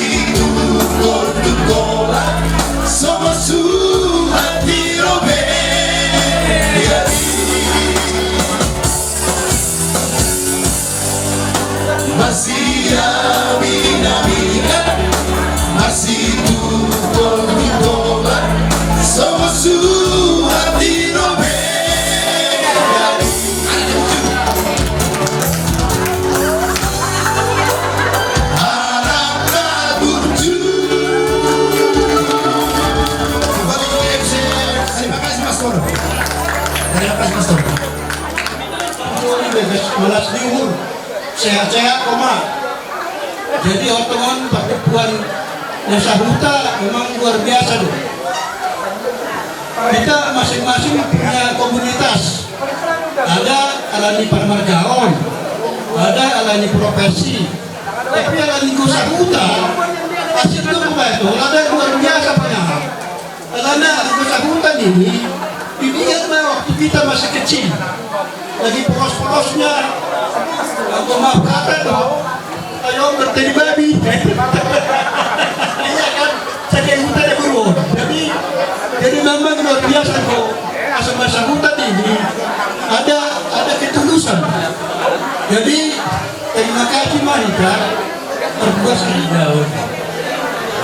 masih tukola somos su hati robe masih amina masih tukola somos su hati robe Terima kasih Pastor. Ini bebas 12 liur, sehat-sehat koma. Jadi otoman pertemuan Nasahuta memang luar biasa tuh. Kita masing-masing punya komunitas. Ada alani Parmargaon, ada alani profesi. Tapi alani Nasahuta hasilnya apa itu? Ada luar biasa banyak. Alani Nasahuta ini dilihat waktu kita masih kecil, lagi polos-polosnya, atau maaf kata dong, ayo bertani babi. Iya kan, saya hutan ya guru. Jadi memang luar biasa kok. Masa-masa hutan ini ada ketulusan. Jadi terima kasih Marita, berbuat sekali daun.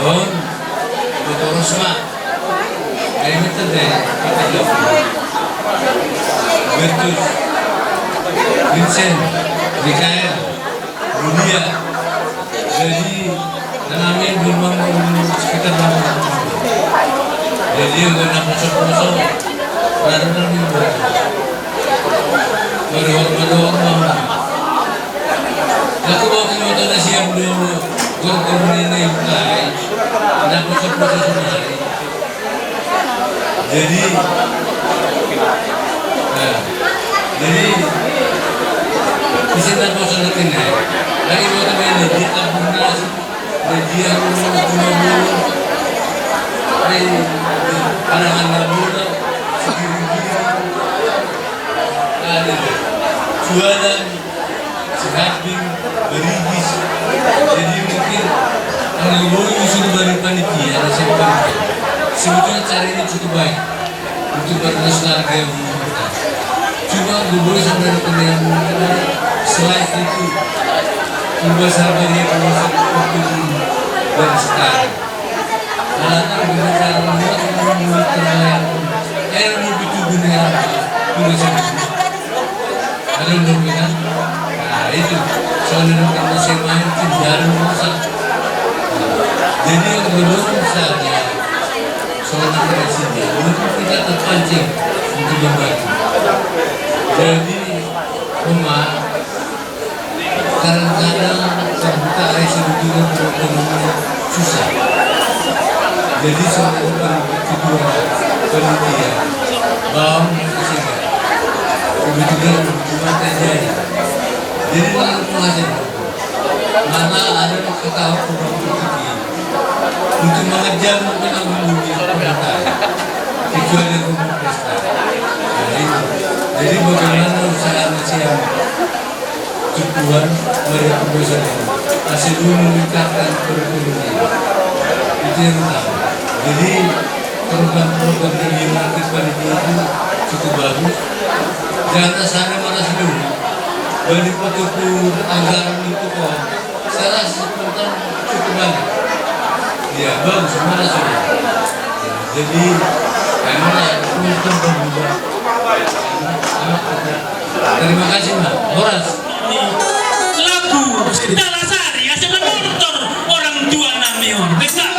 Oh, terus mak. Ini terdiri Bertus, Vincent, Mikael, Rudia. Jadi kami belum sekitar jadi karena kosong karena baru aku bawa ke nasi yang belum ini ada kosong jadi di sini aku sangat kenal. Lagi waktu main di Abunas, di Abunas, di Panangan Labuna, ada Jualan, Sehabing, Berigis. Jadi mungkin kalau boleh sudah balik panitia, ada siapa? Sebetulnya cara ini cukup baik untuk berkelanjutan yang membutuhkan. Cuma boleh sampai dengan selain itu membuat sahabatnya waktu dan sekarang. Karena dengan cara membuat terlayang, air lebih tubuh dengan tubuh sebetulnya. Ada belum kan? Nah itu soalnya kalau saya main tidak masak. Jadi yang kedua misalnya soalnya presiden, mungkin kita terpancing untuk membantu. Jadi rumah kadang-kadang terbuka sebetulnya problemnya susah. Jadi soalnya kedua penelitian bawang kesini kebetulan cuma terjadi. Jadi dalam pelajaran mana ada ketahuan untuk mengejar menanggung pemerintahan kecuali hukum pesta. Jadi bagaimana usaha yang cukupan merekomendasikan masih belum meningkatkan perekonomian itu yang utama. Jadi program-program dari market panitia itu cukup bagus. Jangan asal malas dulu. Bagi petutur anggaran itu kok saya rasa sebentar cukup banyak. Ya bagus, mana sudah. Jadi karena untuk berubah. Terima kasih Mbak. Horas. Lagu Dalasari, asal motor orang tua namion. Besar.